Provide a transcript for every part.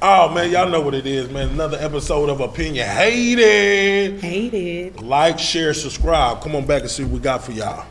Oh man, y'all know what it is, man. Another episode of Opinion-Hated. Hated. Like, share, subscribe. Come on back and see what we got for y'all.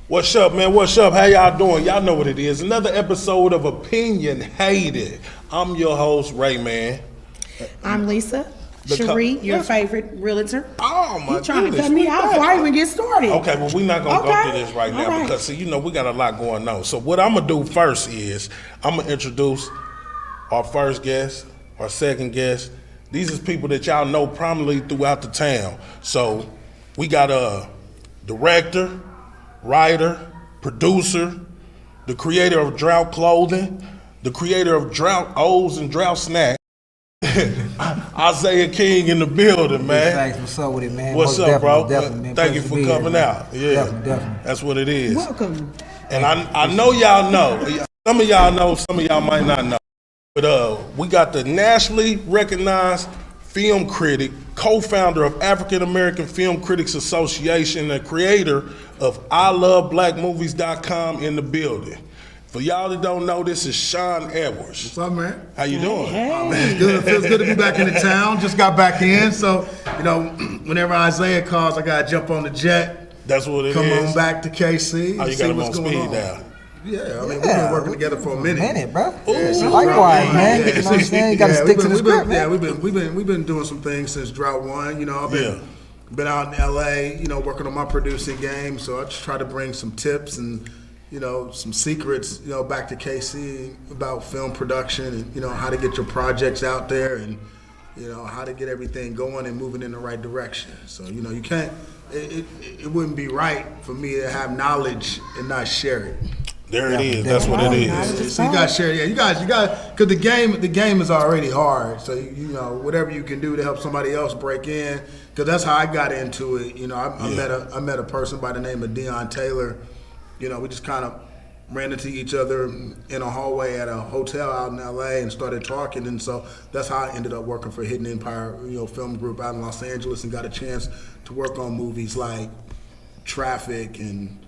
What's up, man? What's up? How y'all doing? Y'all know what it is. Another episode of Opinion-Hated. I'm your host, RayMan. I'm Lisa. Shari, your favorite realtor. Oh, my You trying goodness. to cut me out before I even get started. Okay, well, we're not going to go Okay. through this right now All right. because, see, you know, we got a lot going on. So what I'm going to do first is I'm going to introduce our first guest, our second guest. These is people that y'all know prominently throughout the town. So we got a director, writer, producer, the creator of Drought Clothing, the creator of Drought O's and Drought Snacks. Isaiah King in the building, man. Thanks. What's up with it, man? What's Most up, bro? definitely, man. Thank you Pleasure for to be coming here, out. man. Yeah, Definitely. that's what it is. Welcome. And I know y'all know. Some of y'all know, some of y'all might not know. But we got the nationally recognized film critic, co-founder of African American Film Critics Association, and creator of ILoveBlackMovies.com in the building. For y'all that don't know, this is Shawn Edwards. What's up, man? How you doing? Oh, man, it's good. It feels good to be back in the town. Just got back in, so you know, whenever Isaiah calls, I gotta jump on the jet. That's what it Come is. on back to KC. Oh, you see got him what's on going speed on. dial. Yeah, I mean, we've been working together for a minute. bro. Yeah, since Likewise, Drought man. One. You know what I'm saying? You gotta Yeah, stick to the we've been- script, man. Yeah, we've been doing some things since Drought One. You know, I've been out in LA, you know, working on my producing game. So I just try to bring some tips and, you know, some secrets, you know, back to KC about film production and, you know, how to get your projects out there and, you know, how to get everything going and moving in the right direction. So, you know, you can't, it wouldn't be right for me to have knowledge and not share it. There it is. That's what it is. So you got to share, yeah. You got, because the game is already hard. So you know, whatever you can do to help somebody else break in, because that's how I got into it. You know, I met a person by the name of Dion Taylor. You know, we just kind of ran into each other in a hallway at a hotel out in LA and started talking, and so that's how I ended up working for Hidden Empire, you know, film group out in Los Angeles, and got a chance to work on movies like Traffic and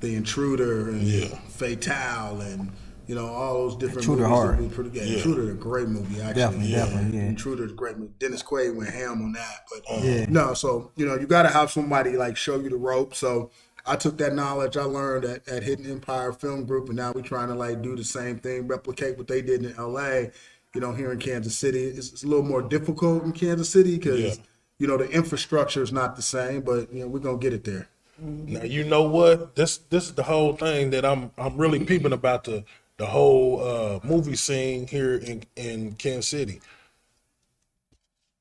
The Intruder and Fatale and, you know, all those different Intruder movies. hard. That we put together. Intruder is a great movie, actually. Definitely, yeah. Intruder is a great movie. Dennis Quaid went ham on that. But no, so, you know, you got to have somebody like show you the ropes. So I took that knowledge I learned at Hidden Empire Film Group, and now we're trying to like do the same thing, replicate what they did in LA, you know, here in Kansas City. It's a little more difficult in Kansas City because, you know, the infrastructure is not the same, but, you know, we're going to get it there. Now you know what? This is the whole thing that I'm really peeping about the whole movie scene here in Kansas City.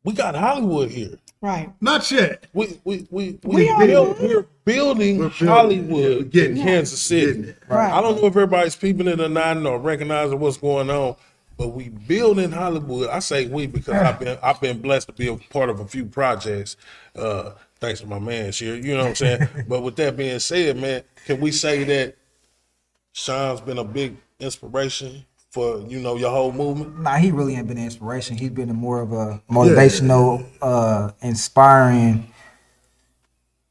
We got Hollywood here. Right. Not yet. We're building Hollywood in Kansas City. Right. I don't know if everybody's peeping it or not or recognizing what's going on, but we building Hollywood. I say we because I've been blessed to be a part of a few projects. Thanks to my man here, you know what I'm saying? But with that being said, man, can we say that Shawn's been a big inspiration for your whole movement? Nah, he really ain't been an inspiration. He's been more of a motivational, inspiring.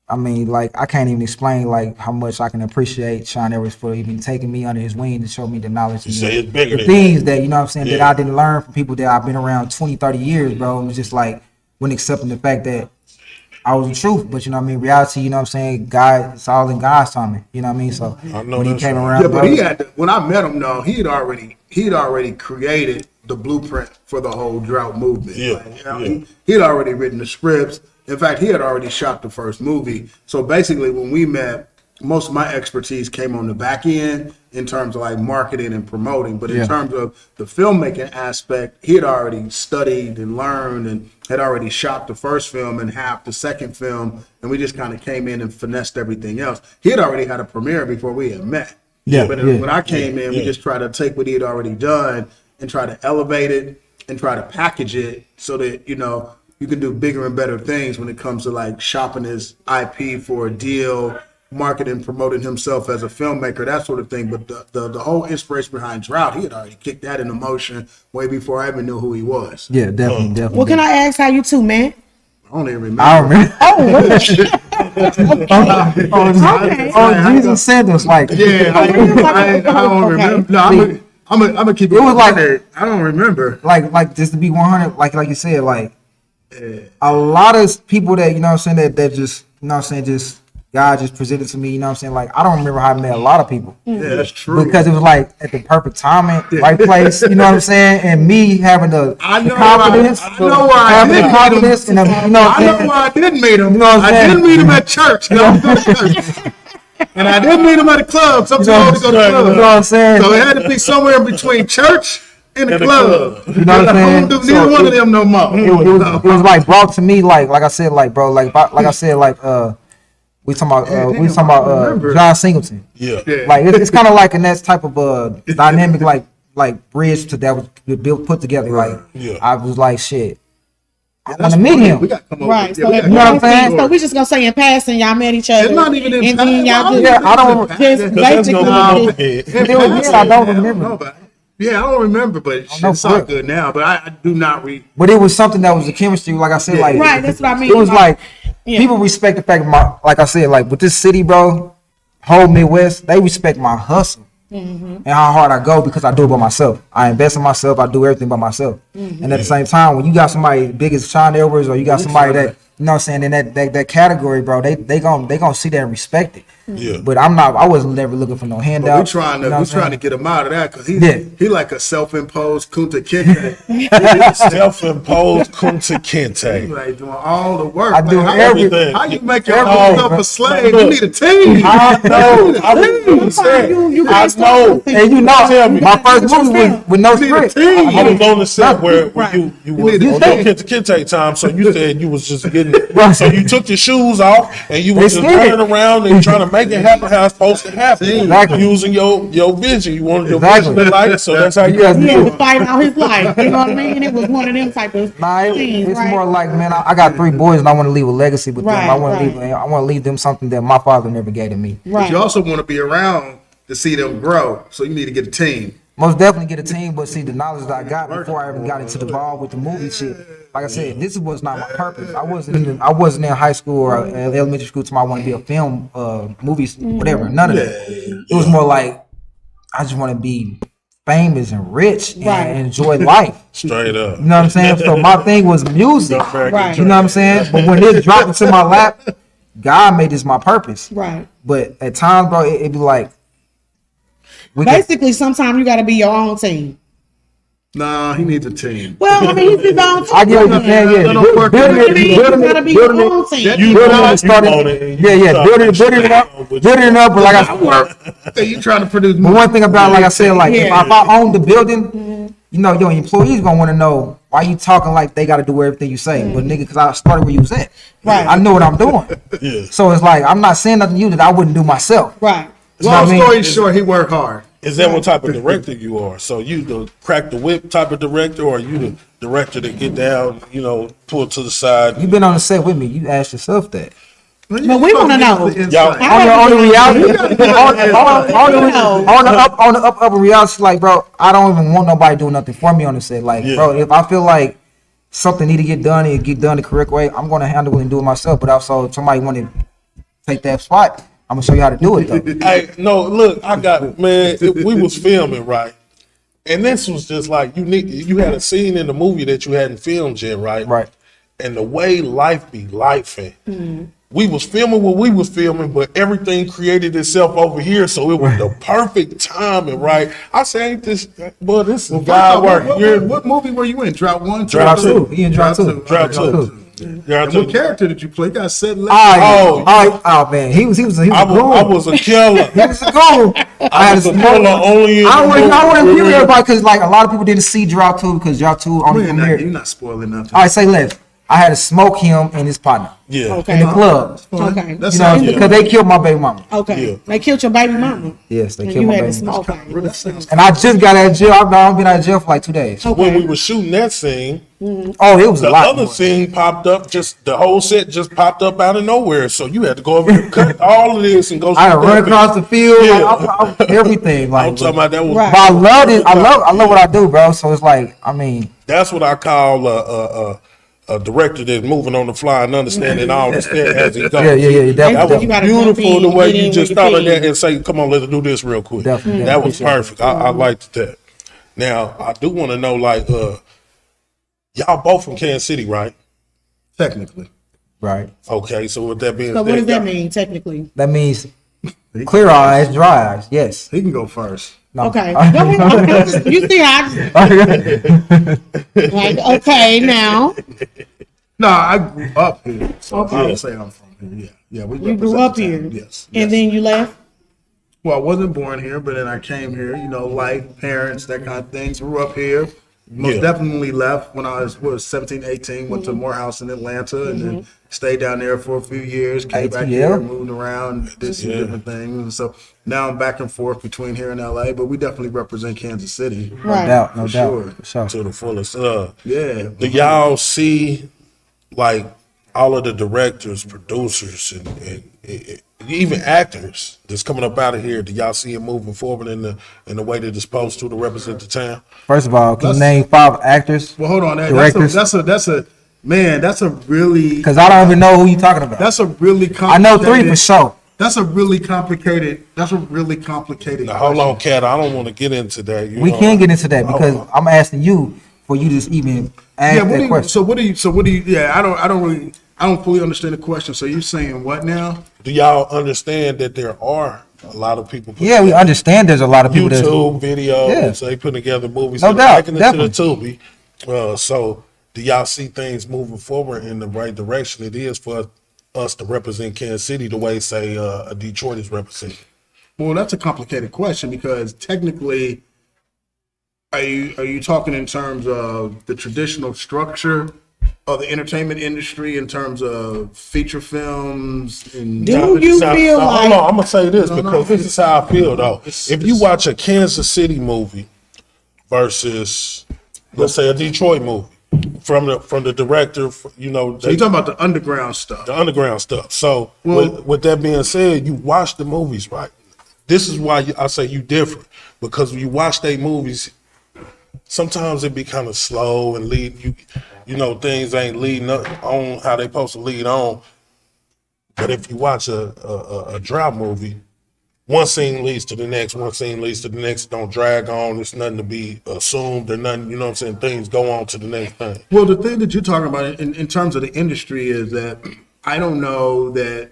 I mean, like, I can't even explain like how much I can appreciate Shawn Edwards for even taking me under his wing to show me the knowledge and It's bigger the than things that, you know what I'm saying, that I didn't learn from people that I've been around 20, 30 years, bro. It was just like, when accepting the fact that I was the truth, but you know what I mean, reality, you know what I'm saying, God, it's all in God's timing, you know what I mean? So when he came around, yeah, but he had when I met him, no, he'd already created the blueprint for the whole drought movement. Yeah, Like, he'd already written the scripts. In fact, he had already shot the first movie. So basically, when we met, most of my expertise came on the back end in terms of like marketing and promoting. But in terms of the filmmaking aspect, he had already studied and learned and had already shot the first film and half the second film. And we just kind of came in and finessed everything else. He had already had a premiere before we had met. But when I came in, we just tried to take what he had already done and try to elevate it and try to package it so that, you can do bigger and better things when it comes to like shopping his IP for a deal, marketing, promoting himself as a filmmaker, that sort of thing. But the whole inspiration behind Drought, he had already kicked that into motion way before I even knew who he was. Yeah, definitely. Well, can I ask how you two met? I don't even remember. I remember. Okay. Oh, Jesus sent us, like, I don't remember. No, I'm gonna keep it. It was like I don't remember. Like just to be 100, like you said, like a lot of people that, you know what I'm saying, that just, you know what I'm saying, just God just presented to me, you know what I'm saying, like I don't remember how I met a lot of people. Yeah, that's true. Because it was like at the perfect timing, right place, you know what I'm saying, and me having the confidence, I know why I didn't meet him. and you know what I'm I know saying? why I didn't meet him. You know what I'm I saying? didn't meet him at church. And I didn't meet him at a club. Some people only go to clubs. You know what I'm saying? So it had to be somewhere in between church and the club. You know what I'm saying? I don't do neither one of them no more. It was like brought to me like I said, like bro, like I said, like we talking about John Singleton. Yeah. Like it's kind of like in that type of dynamic like bridge to that was put together. Like I was like, shit, I want to meet him. We got to come over. Right. Yeah, So, we gotta you know what I'm saying? So we just gonna say in passing, y'all met each other. It's not even in and then passing. y'all Yeah, I don't. just That's gonna basically. I don't remember. Yeah, I don't remember, but it's all good now. But I do not read. But it was something that was a chemistry, like I said, like Right, that's what I mean. It was like people respect the fact of like I said, like with this city, bro, whole Midwest, they respect my hustle and how hard I go because I do it by myself. I invest in myself. I do everything by myself. And at the same time, when you got somebody big as Shawn Edwards, or you got somebody that, you know what I'm saying, in that category, bro, they gonna see that and respect it. Yeah. But I wasn't never looking for no handout. We're trying to get him out of that because he like a self-imposed Kunta Kinte. Self-imposed Kunta Kinte. Like doing all the work. I do everything. How you make yourself a slave? You need a team. I know. I know. And you know, my first movie was with no script. I was on the set where you was on Kunta Kinte time, so you said you was just getting so you took your shoes off and you was just running around and trying to make it happen how it's supposed to happen. Exactly. Using your vision. You wanted your vision to light, so that's how you Yeah. He had to fight out his life. You know what I mean? It was one of them type of things, It's right? more like, man, I got 3 boys and I want to leave a legacy with them. I want Right, to leave them something that my father never gave to me. Right. But you also want to be around to see them grow. So you need to get a team. Most definitely get a team, but see the knowledge that I got before I even got into the ball with the movie shit. Like I said, this was not my purpose. I wasn't in high school or elementary school till I want to be a film, movies, whatever. None of that. It was more like I just want to be famous and rich and enjoy life. straight up. You know what I'm saying? So my thing was music. Right. You know what I'm saying? But when it dropped into my lap, God made this my purpose. Right. But at times, bro, it'd be like Basically, sometimes you got to be your own team. Nah, he needs a team. Well, I mean, he's his own team. I get what you're saying. Yeah, You got to be your own team. Building it up. But like I Hey, you trying to produce but one thing about, like I said, like if I own the building, you know, your employees gonna want to know why you talking like they got to do everything you say. But nigga, because I started where you was at, Right. I know what I'm doing. Yeah. So it's like I'm not saying nothing to you that I wouldn't do myself. Right. Long story short, he worked hard. Is that what type of director you are? So you the crack the whip type of director, or are you the director that get down, pull to the side? You've been on the set with me. You asked yourself that. But we want to know. On the reality, on the up reality, like, bro, I don't even want nobody doing nothing for me on the set. Like, bro, if I feel like something need to get done and get done the correct way, I'm gonna handle it and do it myself. But also, if somebody want to take that spot, I'm gonna show you how to do it, though. Hey, no, look, we was filming, right? And this was just like unique. You had a scene in the movie that you hadn't filmed yet, right? Right. And the way life be lifing. We was filming what we was filming, but everything created itself over here, so it was the perfect timing, right? I say, ain't this, boy, this is God work. What movie were you in? Drought 1? Drought 2. He in Drought 2. Drought 2. And what character did you play? You got set left. Oh man, he was a goon. I was a killer. He was a goon. I was a killer only in I wouldn't give everybody because like a lot of people didn't see Drought 2 because Drought 2 only premiered. You're not spoiling nothing. All right, say less. I had to smoke him and his partner. Yeah. Okay. In the club. Okay. That's Because they killed my baby mama. Okay. Yeah. They killed your baby mama. Yes, they And killed you my had baby to mama. smoke. And I just got out of jail. I've been out of jail for like 2 days. When we were shooting that scene, Oh, it was a the lot. other scene popped up, just the whole set just popped up out of nowhere. So you had to go over and cut all of this and go. I had to run across the field, Yeah. like, everything. Like, I'm talking about that was. Right. but I love it. I love what I do, bro. So it's like, I mean, That's what I call a director that's moving on the fly and understanding all the steps as he goes. yeah, That definitely. was You gotta beautiful jump the in, way get you in just with thought your of that feet. and say, "Come on, let's do this real quick." Definitely. That was perfect. I liked that. Now I do want to know, like, y'all both from Kansas City, right? Technically. Right. Okay, so with that being So said, what does that mean technically? That means clear eyes, dry eyes. Yes. He can go first. No. Okay. Go ahead. You see, like, okay, now No, I grew up here. So Okay. I would say I'm from here. Yeah. We you grew represent up the here, town. Yes. and then you left. Well, I wasn't born here, but then I came here, life, parents, that kind of thing. Grew up here. Most Yeah. definitely left when I was 17, 18, went to Morehouse in Atlanta and then stayed down there for a few years, came back ATL? here, moved around, did some different things. And so now I'm back and forth between here and LA, but we definitely represent Kansas City. Right. No For doubt. sure. For sure. to the fullest. Yeah. Do y'all see, like, all of the directors, producers, and even actors that's coming up out of here? Do y'all see it moving forward in the way that it's supposed to represent the town? First of all, can you name 5 actors? Well, hold on. Directors? That's a really, Because I don't even know who you talking about. that's a really I know 3 for complicated, sure. that's a really complicated Now, hold on, Kat. I don't want to get into that. We can get into that because I'm asking you for you to even ask Yeah, that question. so what do you, yeah, I don't fully understand the question. So you're saying what now? Do y'all understand that there are a lot of people? Yeah, we understand there's a lot of people that YouTube videos. Yeah. They put together movies. No so doubt, making it to the Tubi. So do y'all see things moving forward in the right direction? It is for us to represent Kansas City the way, say, Detroit is represented. Well, that's a complicated question because technically, are you talking in terms of the traditional structure of the entertainment industry in terms of feature films and Do you feel Hold like on, I'm gonna say this No, because this is how I feel though. If you watch a Kansas City movie versus, let's say, a Detroit movie from the director, So you're talking about the underground stuff. the underground stuff. So Well- with that being said, you watch the movies, right? This is why I say you different because when you watch their movies, sometimes it be kind of slow and things ain't leading up on how they supposed to lead on. But if you watch a drought movie, one scene leads to the next, one scene leads to the next. Don't drag on. It's nothing to be assumed or nothing. You know what I'm saying? Things go on to the next thing. Well, the thing that you're talking about in terms of the industry is that I don't know that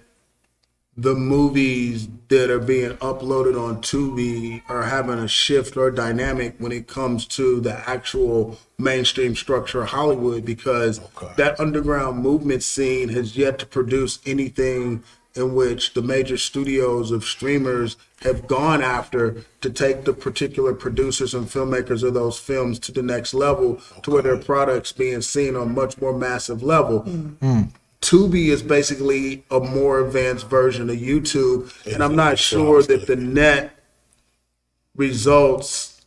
the movies that are being uploaded on Tubi are having a shift or dynamic when it comes to the actual mainstream structure of Hollywood because that underground movement scene has yet to produce anything in which the major studios of streamers have gone after to take the particular producers and filmmakers of those films to the next level to where their products being seen on a much more massive level. Tubi is basically a more advanced version of YouTube, and I'm not sure that the net results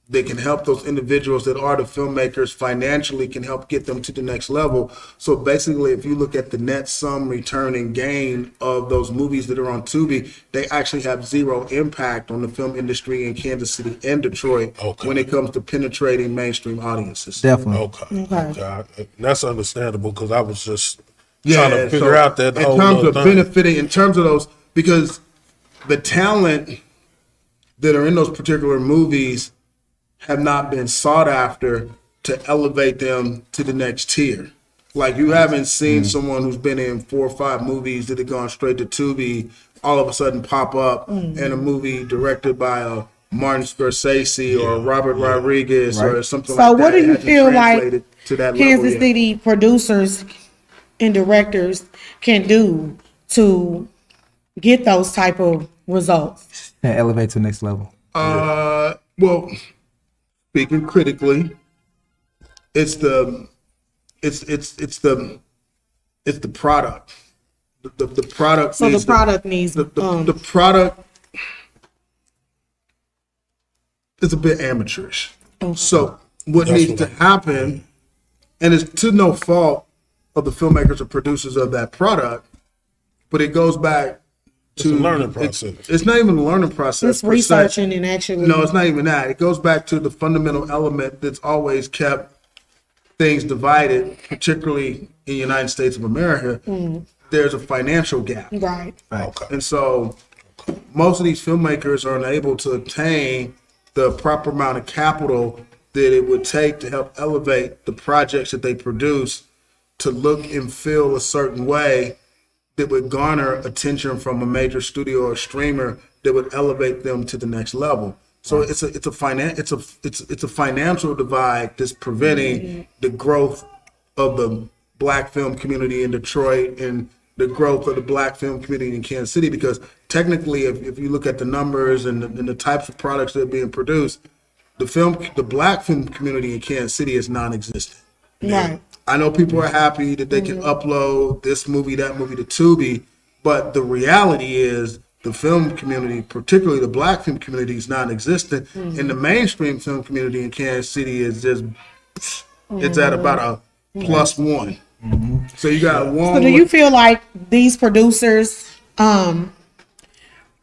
that can help those individuals that are the filmmakers financially, can help get them to the next level. So basically, if you look at the net sum return and gain of those movies that are on Tubi, they actually have zero impact on the film industry in Kansas City and Detroit when it comes to penetrating mainstream audiences. Definitely. Okay. That's understandable, because I was just trying to figure out that whole in terms of thing. benefiting, in terms of those, because the talent that are in those particular movies have not been sought after to elevate them to the next tier. Like, you haven't seen someone who's been in 4 or 5 movies that have gone straight to Tubi all of a sudden pop up in a movie directed by a Martin Scorsese or Robert Rodriguez or something like that. So what do you It hasn't feel like translated to that level Kansas yet. City producers and directors can do to get those type of results? And elevate to the next level. Well, speaking critically, it's the product. The product. So the product needs the product is a bit amateurish. So what needs to happen, and it's to no fault of the filmmakers or producers of that product, but it goes back to It's a learning process. It's not even a learning process. It's per se. researching and actually. No, it's not even that. It goes back to the fundamental element that's always kept things divided, particularly in the United States of America. There's a financial gap. Right. Okay. And so most of these filmmakers are unable to obtain the proper amount of capital that it would take to help elevate the projects that they produce to look and feel a certain way that would garner attention from a major studio or streamer that would elevate them to the next level. So it's a financial divide that's preventing the growth of the Black film community in Detroit and the growth of the Black film community in Kansas City. Because technically, if you look at the numbers and the types of products that are being produced, the Black film community in Kansas City is non-existent. Right. I know people are happy that they can upload this movie, that movie to Tubi, but the reality is the film community, particularly the Black film community, is non-existent, and the mainstream film community in Kansas City is just it's at about a +1. So you got one. So do you feel like these producers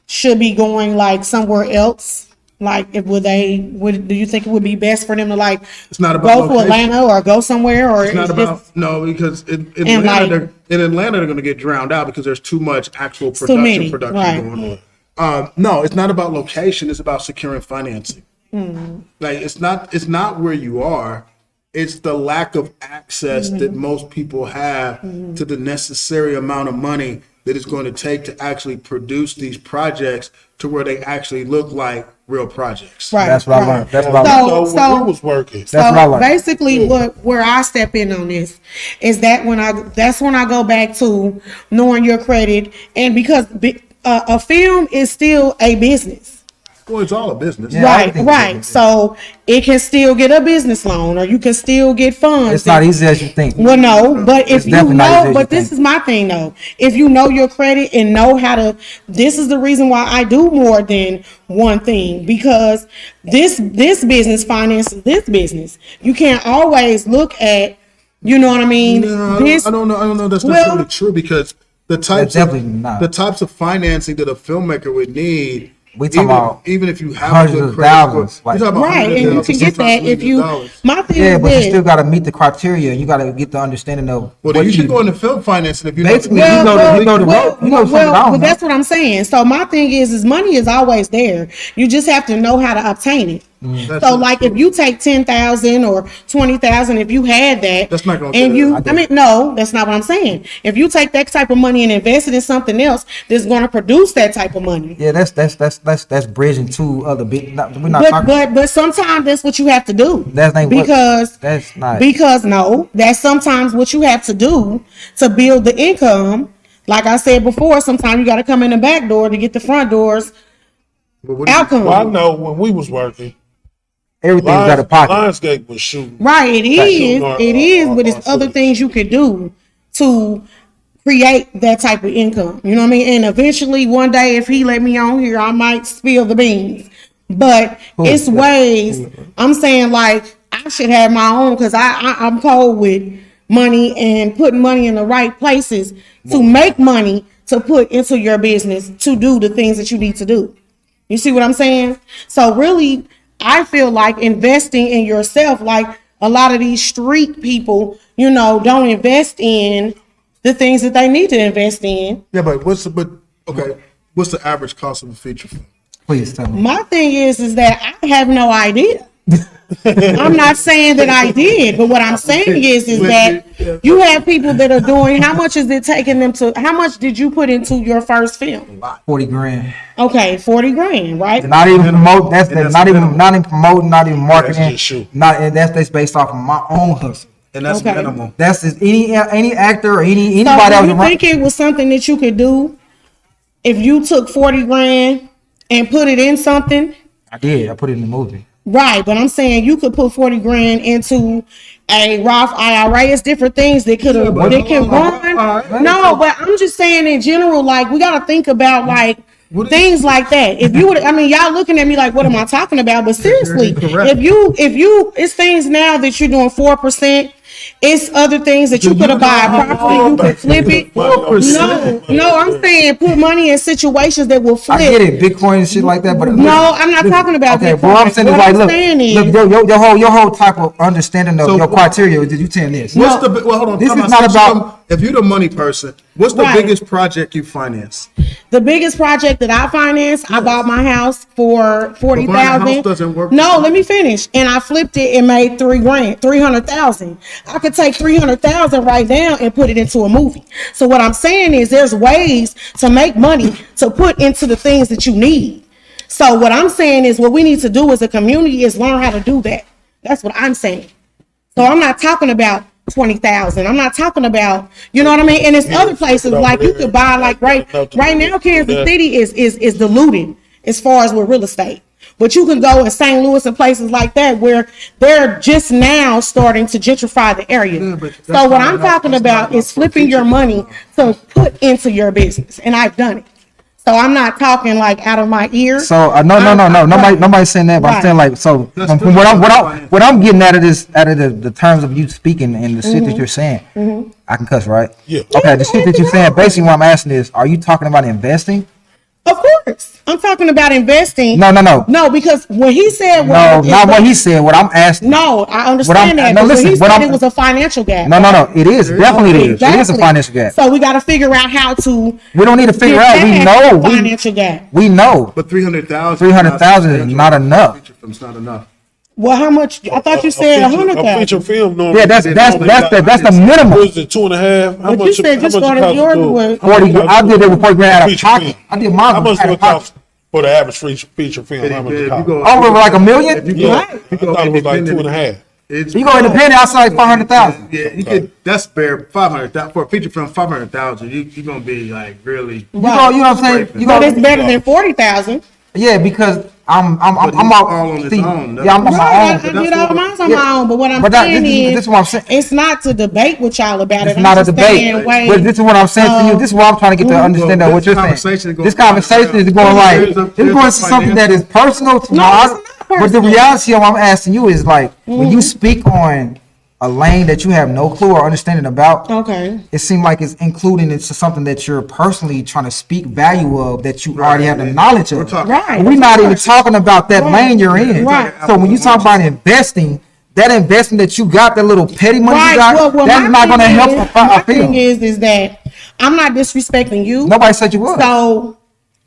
should be going like somewhere else? Like, do you think it would be best for them to like It's not about go to location. Atlanta or go somewhere, or It's not about because in Atlanta they're going to get drowned out because there's too much actual production going on. No, it's not about location. It's about securing financing. Like it's not where you are. It's the lack of access that most people have to the necessary amount of money that it's going to take to actually produce these projects to where they actually look like real projects. Right. That's what I learned. That's what I learned. So when we was working. That's what I learned. Basically, where I step in on this is that that's when I go back to knowing your credit, and because a film is still a business. Well, it's all a business. Yeah, everything's Right. business. So it can still get a business loan, or you can still get funds. It's not easy as you think. Well, no, but if It's you definitely not easy know, as but you this think. is my thing though. If you know your credit and know how to, this is the reason why I do more than one thing, because this business finances this business. You can't always look at, you know what I mean? No, This- I don't know. That's Well- necessarily true because the types definitely not. the types of financing that a filmmaker would need. We talking about even if you have hundreds a good of credit thousands, score, like- you're talking about right, and you hundreds can of get sometimes that if millions you. of dollars. My thing Yeah, is but you this. still got to meet the criteria. You got to get the understanding of Well, what then you should go into film financing if you Basically, know. you know the road. You know something I don't know. that's what I'm saying. So my thing is money is always there. You just have to know how to obtain it. That's So not like true. if you take 10,000 or 20,000, if you had that, That's not gonna and get you, it. I mean, no, that's not what I'm saying. If you take that type of money and invest it in something else that's going to produce that type of money. Yeah, that's bridging two other big. We're not talking. But sometimes that's what you have to do. That's not what- because that's not- because no, that's sometimes what you have to do to build the income. Like I said before, sometimes you got to come in the back door to get the front doors But what do you- outcome. Well, I know when we was working, Everything's out of pocket. Lionsgate was shooting. Right, it is, but it's other footage. things you could do to create that type of income. You know what I mean? And eventually, one day, if he let me on here, I might spill the beans. But it's ways. I'm saying like I should have my own because I'm cold with money and putting money in the right places to make money to put into your business to do the things that you need to do. You see what I'm saying? So really, I feel like investing in yourself, like a lot of these street people, you know, don't invest in the things that they need to invest in. Yeah, but what's the average cost of a feature film? Please tell me. My thing is that I have no idea. I'm not saying that I did, but what I'm saying is that you have people that are doing, how much is it taking them to, how much did you put into your first film? 40 grand. Okay, 40 grand, right? Not even promote. That's not even promoting, not even marketing. That's just shoot. That's based off of my own hustle. And that's Okay. minimal. That's just any actor or anybody So that do was you around. think it was something that you could do if you took 40 grand and put it in something? I did. I put it in the movie. Right, but I'm saying you could put 40 grand into a Roth IRA. It's different things that could have that can run. No, but I'm just saying in general, like we got to think about like things like that. If you would, I mean, y'all looking at me like, what am I talking about? But seriously, if you, it's things now that you're doing 4%. It's other things that you could have buy a property, you could flip it. No, I'm saying put money in situations that will flip. I get it, Bitcoin and shit like that, but No, I'm not talking about okay, Bitcoin. but what I'm saying is What like, I'm saying is- look, your whole type of understanding of your criteria. Did you tell this? What's the well? Hold on. This time is out. not Since about- if you're the money person, what's the Right. biggest project you finance? The biggest project that I financed, I bought my house for But buying a house $40,000. doesn't work. No, let me finish. And I flipped it and made $300,000. I could take $300,000 right now and put it into a movie. So what I'm saying is, there's ways to make money to put into the things that you need. So what I'm saying is, what we need to do as a community is learn how to do that. That's what I'm saying. So I'm not talking about 20,000. I'm not talking about, you know what I mean? And it's other places like you could buy like right now Kansas City is diluted as far as with real estate. But you can go in St. Louis and places like that where they're just now starting to gentrify the area. So what I'm talking about is flipping your money to put into your business. And I've done it. So I'm not talking like out of my ear. So no. Nobody's saying that, but I'm Right. saying like, so from what I'm getting out of this, out of the terms of you speaking and the shit that you're saying, I can cuss, right? Yeah. Okay, the shit that you're saying, basically what I'm asking is, are you talking about investing? Of course. I'm talking about investing. No. No, because when he said No, not what he said. What I'm asking. No, I understand that. no, But listen, when he what said I'm- it was a financial gap. No. It is definitely it is. It is a Exactly. financial gap. So we got to figure out how to. We don't need to figure get out. We past know. the financial gap. We know. But 300,000. 300,000 is not enough. Feature film's not enough. Well, how much? I thought you said A feature 100,000. film normally. Yeah, that's the minimum. What is it, 2.5? How But you said you started yours with 40. I did it with 40 grand out of Feature pocket. film. I did mine How much out do of it cost pocket. for the average feature film? How much If it you cost? go- Over like $1 million. If you Yeah, go, Right. if you I go thought it was like independent, 2.5. it's- You go independent, I like 500,000. Yeah, you could. That's bare 500,000 for a feature film. 500,000. You're gonna be like really. You know what I'm saying? You But it's go, better than 40,000. yeah, because I'm But he's all all on his see, own. yeah, I'm on Right, my I own. did all mine on Yeah. my own. But what I'm But that- saying this is, is what I'm saying. it's not to debate with y'all about it. It's not a I'm just debate. saying, wait, But this is what I'm saying to you. This is what I'm trying to get to understand Well, of what this you're conversation saying. is going- This conversation is going like There's it's a going to something that is personal to No, my. it's not But the personal. reality of what I'm asking you is like when you speak on a lane that you have no clue or understanding about. Okay. It seemed like it's including into something that you're personally trying to speak value of that you already have the knowledge We're of. talking- Right. We're not even talking about that Right. lane you're in. Right. So when you talk about investing, that investment that you got, that little petty money you Right. got, Well, that's my not going to thing help is- a My film. thing is that I'm not disrespecting you. Nobody said you was. So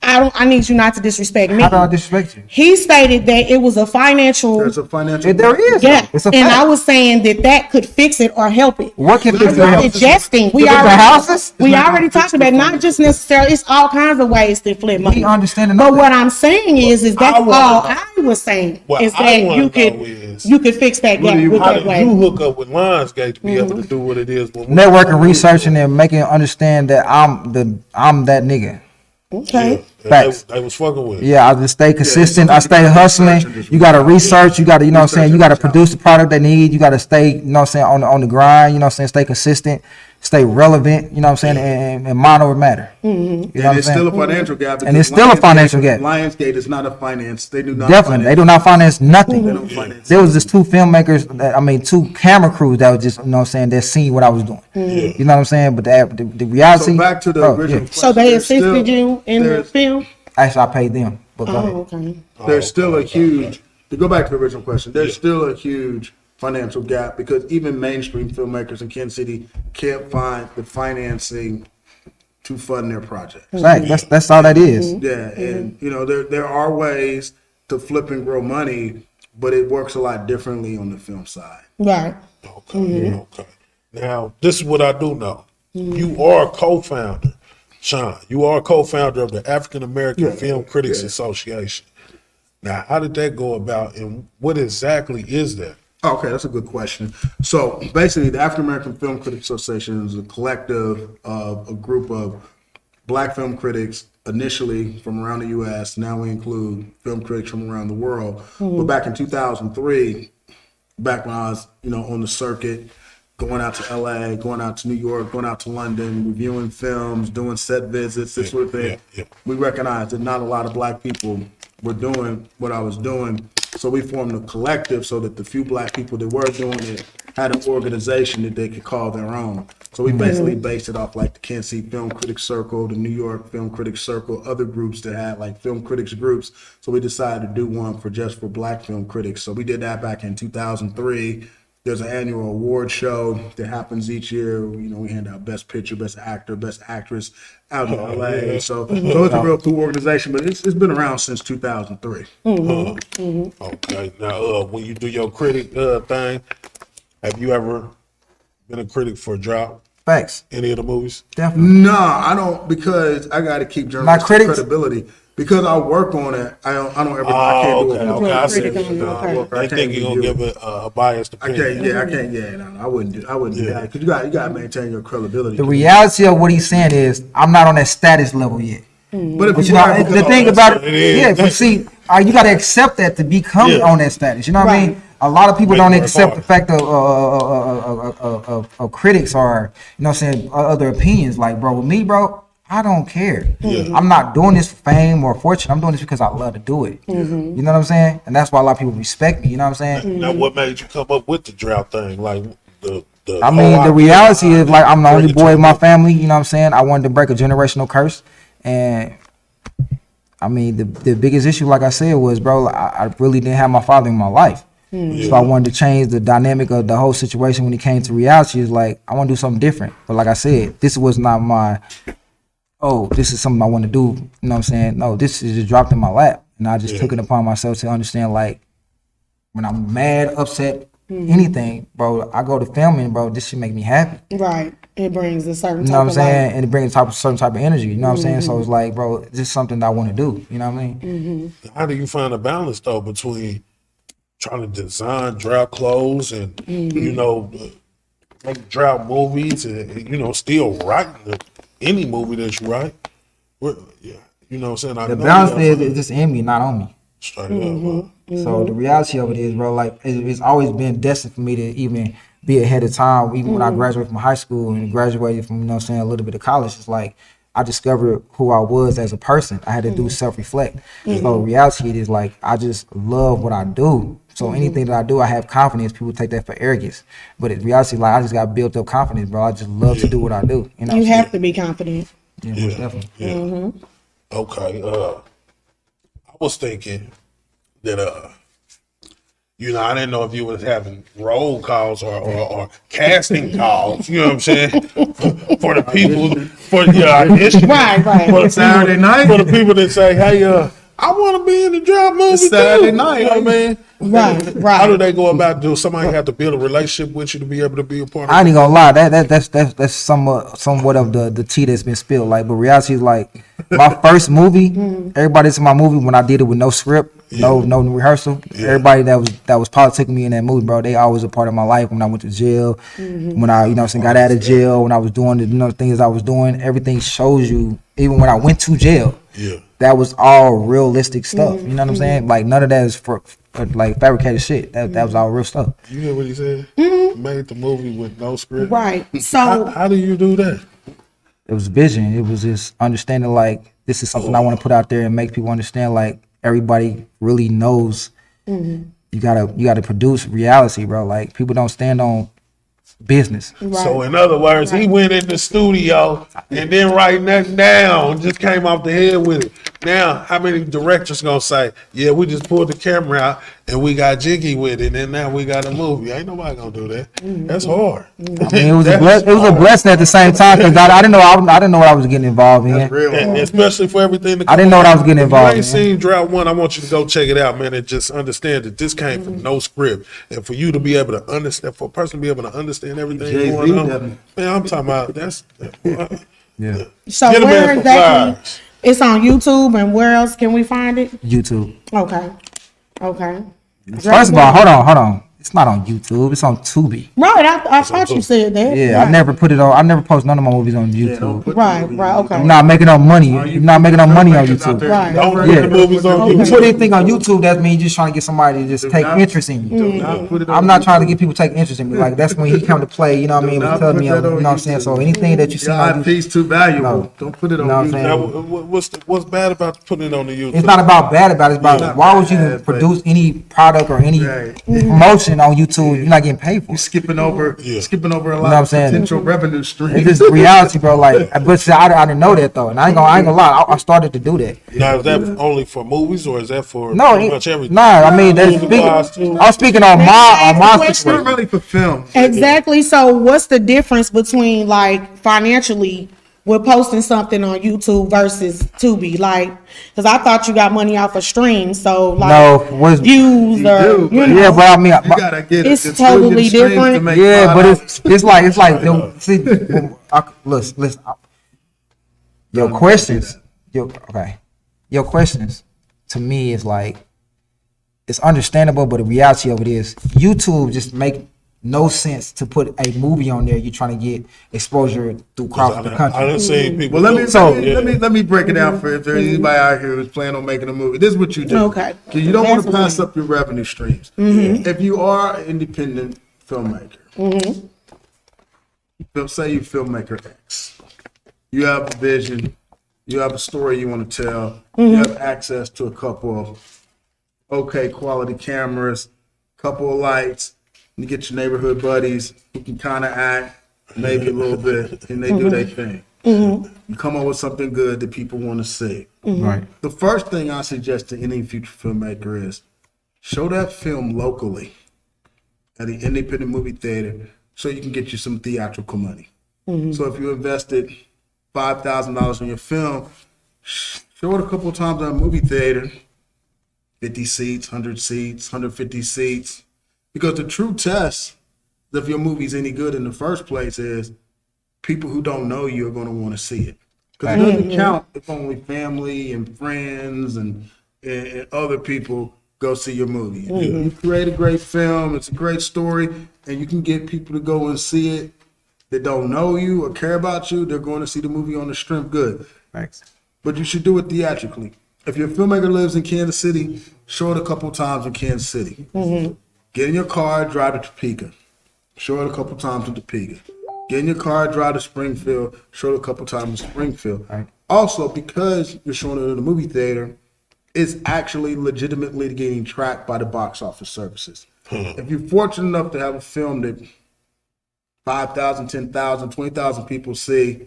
I need you not to disrespect me. How do I disrespect you? He stated that it was a financial There's a financial. There is. gap, It's a and fact. I was saying that could fix it or help it. What can I'm fix it? not Help? suggesting. We Fix the already houses? We not already gonna talked fix about the not just necessarily. It's all kinds of ways to flip money. We understand and But know what that. I'm saying is that's I wanna all know. I was saying What is I that wanna you could know is, fix that what gap do you- with How that did way. you hook up with Lionsgate to be able to do what it is? Networking, researching, and making it understand that I'm that nigga. Okay. Facts. They was fucking with. it. Yeah, I just stay consistent. I stay hustling. You gotta research. You gotta, you gotta produce the product they need. You gotta stay, on the grind. Stay consistent. stay relevant, you know what I'm saying, and mind over matter. You know And what I'm it's still a saying? financial gap. And it's still a financial gap. Lionsgate is not a finance. They do not. Definitely, they do not finance nothing. They don't finance. There was just two filmmakers, two camera crews that was just, you know what I'm saying, that seen what I was doing. You know what I'm saying? But the reality. So back to the original question. So they There's still- assisted you in the there's- film? Actually, I paid them. But go ahead. Oh, okay. There's still a huge, to go back to the original question, there's still a huge financial gap because even mainstream filmmakers in Kansas City can't find the financing to fund their projects. Right, that's all that is. Yeah, and you know, there are ways to flip and grow money, but it works a lot differently on the film side. Right. Okay, okay. Now, this is what I do know. You are a co-founder, Shawn. You are a co-founder of the African American Film Critics Association. Now, how did that go about, and what exactly is that? Okay, that's a good question. So basically, the African American Film Critics Association is a collective of a group of black film critics, initially from around the U.S. Now we include film critics from around the world. But back in 2003, back when I was, on the circuit, going out to L.A., going out to New York, going out to London, reviewing films, doing set visits, this sort of thing, we recognized that not a lot of black people were doing what I was doing. So we formed a collective so that the few black people that were doing it had an organization that they could call their own. So we basically based it off like the Kansas City Film Critics Circle, the New York Film Critics Circle, other groups that had like film critics groups. So we decided to do one for black film critics. So we did that back in 2003. There's an annual award show that happens each year. We hand out Best Picture, Best Actor, Best Actress out in LA. So it's a real cool organization, but it's been around since 2003. Okay. Now, when you do your critic thing, have you ever been a critic for Drought? Facts. Any of the movies? Definitely. No, I don't, because I got to keep journalistic critics? credibility. Because I work on it, I don't ever. I can't do it. Okay. I see. Critic on it, okay. I think you're gonna give it a biased I opinion. can't. No, I wouldn't do that because you got to maintain your credibility. The reality of what he's saying is, I'm not on that status level yet. But if But you you know, are, the thing about it is. it, but see, you got to accept that to become on that status. You know what I mean? A lot of people Make don't work accept hard. the fact of critics or, other opinions. Like, bro, with me, bro, I don't care. I'm not doing this for fame or fortune. I'm doing this because I love to do it. You know what I'm saying? And that's why a lot of people respect me. You know what I'm saying? Now, what made you come up with the Drought thing? Like the I mean, the reality is, like, I'm the only boy in my family. You know what I'm saying? I wanted to break a generational curse. And I mean, the biggest issue, like I said, was, bro, I really didn't have my father in my life. So I wanted to change the dynamic of the whole situation when it came to reality. Is like, I want to do something different. But like I said, this was not my, this is something I want to do. You know what I'm saying? No, this is just dropped in my lap. And I just took it upon myself to understand, like, when I'm mad, upset, anything, bro, I go to filming, bro, this should make me happy. Right. It brings a certain type You know what I'm of saying? life. And it brings a certain type of energy. You know what I'm saying? So it's like, bro, this is something that I want to do. You know what I mean? How do you find a balance though between trying to design Drought clothes and make Drought movies and still writing any movie that you write? You know what I'm saying? I The know balance you have is just in me, not on me. straight up. So the reality of it is, bro, like, it's always been destined for me to even be ahead of time. Even when I graduated from high school and graduated from, a little bit of college, it's like I discovered who I was as a person. I had to do self-reflect. So reality it is, like, I just love what I do. So anything that I do, I have confidence. People take that for arrogance. But in reality, like, I just got built up confidence, bro. I just love to do what I do. You know? You have to be confident. Yeah, most definitely. Yeah. Okay. I was thinking that I didn't know if you was having roll calls or casting calls. You know what I'm saying? For the people, audition. Right. For the Saturday night? For the people that say, "Hey, I want to be in the Drought movie." It's Saturday too. night. You know what I mean? Right. How do they go about? Do somebody have to build a relationship with you to be able to be a part of I it? ain't gonna lie, that's somewhat of the tea that's been spilled. Like, but reality is, like, my first movie, everybody that's in my movie, when I did it with no script, no rehearsal. Everybody that was politicking me in that movie, bro, they always a part of my life. When I went to jail, when I got out of jail, when I was doing the things I was doing, everything shows you. Even when I went to jail, that was all realistic stuff. You know what I'm saying? Like none of that is for like fabricated shit. That was all real stuff. You hear what he said? Made the movie with no script. Right. So how do you do that? It was vision. It was just understanding like this is something I want to put out there and make people understand like everybody really knows you gotta produce reality, bro. Like people don't stand on business. So in other words, he went in the studio and then writing that down, just came off the head with it. Now, how many directors gonna say, yeah, we just pulled the camera out and we got jiggy with it and now we got a movie? Ain't nobody gonna do that. That's hard. I mean, it was a blessing at the same time because I didn't know what I was getting involved in. That's real. And especially for everything that I didn't know what I was getting involved in. If you ain't seen Drought 1, I want you to go check it out, man, and just understand that this came from no script. And for you to be able to understand, for a person to be able to understand everything Jay-Z going on, definitely. man, I'm talking about that's Yeah, so Get a man where some exactly? flowers. It's on YouTube, and where else can we find it? YouTube. Okay. First of all, hold on. It's not on YouTube. It's on Tubi. Right, I thought you said that. Yeah, right. I never put it on. I never post none of my movies on YouTube. Right, okay. I'm not making no money. You're not making no money on YouTube. Right. don't put Yeah. the movies on You YouTube. put anything on YouTube, that means you're just trying to get somebody to just take interest in you. I'm not trying to get people to take interest in me. Like that's when he come to play. You know what I mean? Do not Tell put me, that you know on what I'm saying. So anything that you see Your on YouTube, IP's too valuable. No. Don't put it on You know what I'm YouTube. saying? Now, what's bad about putting it on the YouTube? it's not about bad about it. It's about not why would you bad, but- produce any product or any Right. promotion on YouTube? You're not getting paid for You're it. skipping over a know lot what I'm of saying? potential revenue streams. It's just reality, bro. Like, but see, I didn't know that though, and I ain't gonna lie. I started to do that. Now, is that only for movies or is that for No, pretty much everything? nah. I mean, that's I'm speaking on my It's situation. not really for film. Exactly. So what's the difference between like financially with posting something on YouTube versus Tubi? Like, because I thought you got money off of streams, so like No, views You or do, you but- know. Yeah, but I mean, You gotta get It's a totally billion streams different. to make yeah, but $5. it's like see, listen. Your questions, your questions to me is like it's understandable, but the reality of it is YouTube just make no sense to put a movie on there. You're trying to get exposure through across the I country. done seen people. Well, do it. let me break it down for if there's anybody out here who's planning on making a movie. This is what you do. Okay. Because you don't want to That's pass up your revenue streams. If you are an independent filmmaker, say you filmmaker X, you have a vision, you have a story you want to tell, you have access to a couple of okay quality cameras, couple of lights, you get your neighborhood buddies who can kind of act maybe a little bit, and they do their thing. You come up with something good that people want to see. Right. The first thing I suggest to any future filmmaker is show that film locally at an independent movie theater so you can get you some theatrical money. So if you invested $5,000 on your film, show it a couple of times at a movie theater, 50 seats, 100 seats, 150 seats. Because the true test if your movie's any good in the first place is people who don't know you are going to want to see it. Because it doesn't count if only family and friends and other people go see your movie. You create a great film, it's a great story, and you can get people to go and see it that don't know you or care about you. They're going to see the movie on the strength. Good. Thanks. But you should do it theatrically. If your filmmaker lives in Kansas City, show it a couple times in Kansas City. Get in your car, drive to Topeka. Show it a couple times in Topeka. Get in your car, drive to Springfield. Show it a couple times in Springfield. Right. Also, because you're showing it in a movie theater, it's actually legitimately getting tracked by the box office services. If you're fortunate enough to have a film that 5,000, 10,000, 20,000 people see,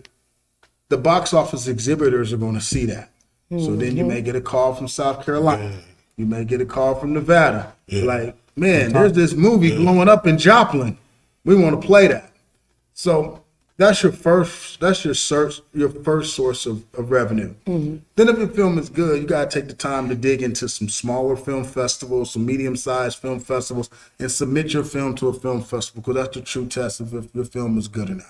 the box office exhibitors are going to see that. So then you may get a call from South Carolina. You may get a call from Nevada. Like, man, there's this movie blowing up in Joplin. We want to play that. So that's your first source of revenue. Then if your film is good, you got to take the time to dig into some smaller film festivals, some medium-sized film festivals, and submit your film to a film festival because that's the true test of if your film is good or not.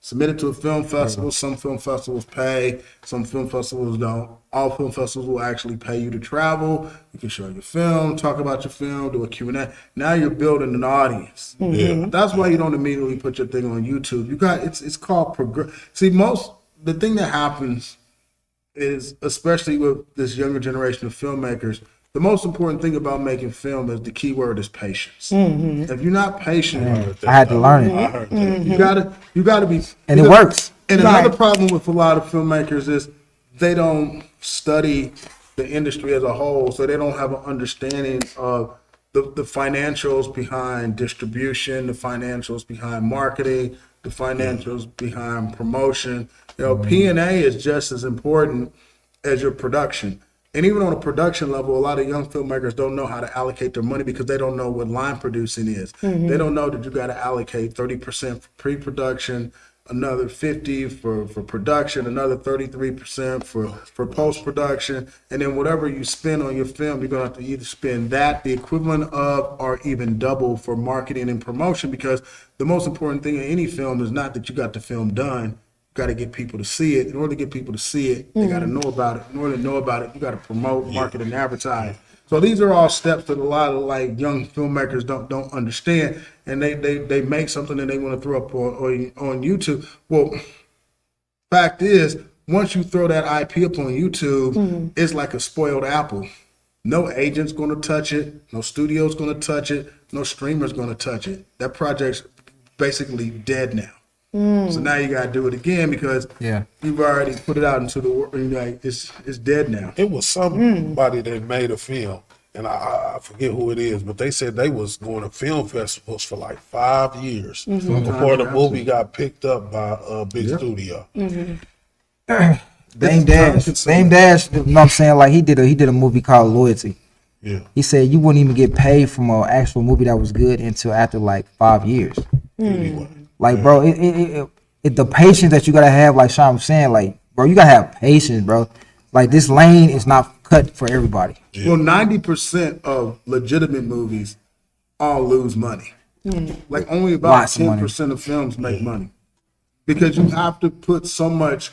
Submit it to a film festival. Some film festivals pay, some film festivals don't. All film festivals will actually pay you to travel. You can show your film, talk about your film, do a Q&A. Now you're building an audience. Yeah. That's why you don't immediately put your thing on YouTube. You got it's called See, the thing that happens is, especially with this younger generation of filmmakers, the most important thing about making film is the key word is patience. If you're not patient, I had to learn it. I heard that. you gotta be, And it works. And another problem with a lot of filmmakers is they don't study the industry as a whole, so they don't have an understanding of the financials behind distribution, the financials behind marketing, the financials behind promotion. You know, P&A is just as important as your production. And even on a production level, a lot of young filmmakers don't know how to allocate their money because they don't know what line producing is. They don't know that you got to allocate 30% for pre-production, another 50 for production, another 33% for post-production, and then whatever you spend on your film, you're going to have to either spend that, the equivalent of, or even double for marketing and promotion, because the most important thing in any film is not that you got the film done. Got to get people to see it. In order to get people to see it, they got to know about it. In order to know about it, you got to promote, market, and advertise. So these are all steps that a lot of like young filmmakers don't understand, and they make something and they want to throw up on YouTube. Well, fact is, once you throw that IP up on YouTube, it's like a spoiled apple. No agent's going to touch it. No studio's going to touch it. No streamer's going to touch it. That project's basically dead now. So now you got to do it again because you've already put it out into the world. Like it's dead now. It was somebody that made a film, and I forget who it is, but they said they was going to film festivals for like 5 years before the movie got picked up by a big studio. Dame Dash, you know what I'm saying? Like he did a movie called Loyalty. Yeah. He said you wouldn't even get paid from an actual movie that was good until after like 5 years. Anyway. Like, bro, it the patience that you gotta have, like Shawn was saying, like, bro, you gotta have patience, bro. Like, this lane is not cut for everybody. Well, 90% of legitimate movies all lose money. Like, only about 10% of films make money. Because you have to put so much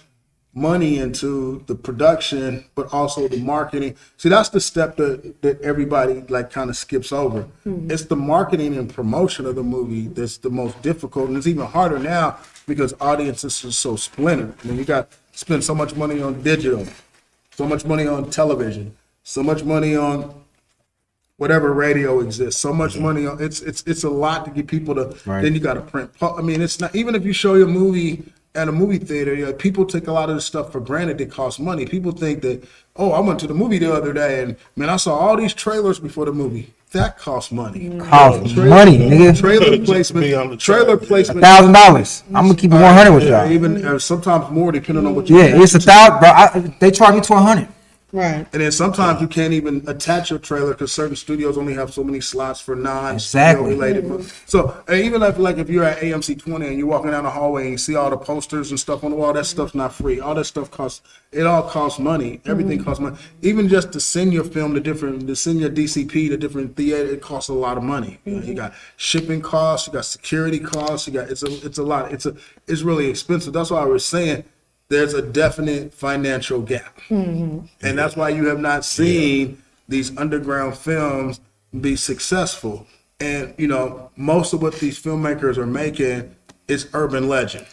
money into the production, but also the marketing. See, that's the step that everybody like kind of skips over. It's the marketing and promotion of the movie that's the most difficult, and it's even harder now because audiences are so splintered. I mean, you got to spend so much money on digital, so much money on television, so much money on whatever radio exists, so much money on it's a lot to get people to. Then you got to print. I mean, it's not even if you show your movie at a movie theater, you know, people take a lot of this stuff for granted. It costs money. People think that, oh, I went to the movie the other day and man, I saw all these trailers before the movie. That costs money. Costs money, nigga. Trailer placement. Trailer placement. $1,000. I'm gonna keep it 100 with y'all. Even sometimes more, depending on what you. Yeah, it's $1,000, bro. They charge me to 100. Right. And then sometimes you can't even attach your trailer because certain studios only have so many slots for non-studio related. So even if you're at AMC 20 and you're walking down the hallway and you see all the posters and stuff on the wall, that stuff's not free. All that stuff costs. It all costs money. Everything costs money. Even just to send your film to send your DCP to different theater, it costs a lot of money. You got shipping costs. You got security costs. You got it's a lot. It's really expensive. That's why I was saying. There's a definite financial gap. And that's why you have not seen these underground films be successful. And, you know, most of what these filmmakers are making is urban legend.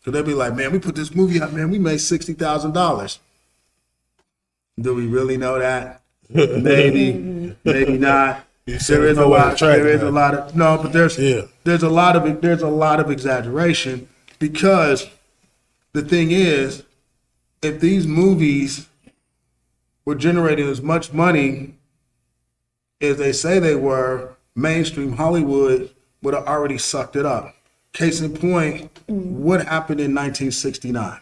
So they'll be like, man, we put this movie out, man, we made $60,000. Do we really know that? Maybe, maybe not. There is a lot of no, but there's a lot of exaggeration because the thing is, if these movies were generating as much money as they say they were, mainstream Hollywood would have already sucked it up. Case in point, what happened in 1969?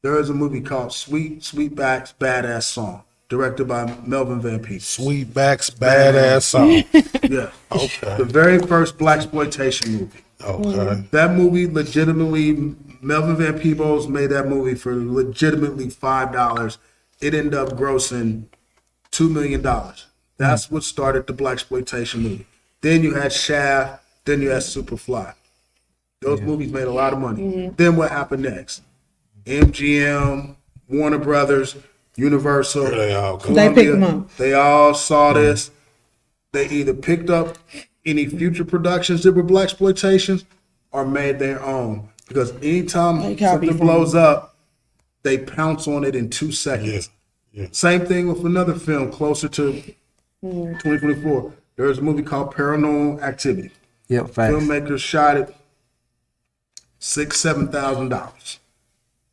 There is a movie called Sweetback's Badass Song, directed by Melvin Van Peebles. Sweetback's Badass Song. Yeah. Okay. The very first blaxploitation movie. Okay. That movie legitimately, Melvin Van Peebles made that movie for legitimately $5. It ended up grossing $2 million. That's what started the blaxploitation movie. Then you had Shaft, then you had Superfly. Those movies made a lot of money. Then what happened next? MGM, Warner Brothers, Universal, Here they all go. Columbia, They picked them up. they all saw this. They either picked up any future productions that were black exploitations or made their own. Because anytime They copy something from blows up, they pounce on it in 2 seconds. Yeah. Same thing with another film closer to 2024. There's a movie called Paranormal Activity. Yep, facts. Filmmakers shot it $6,000-$7,000.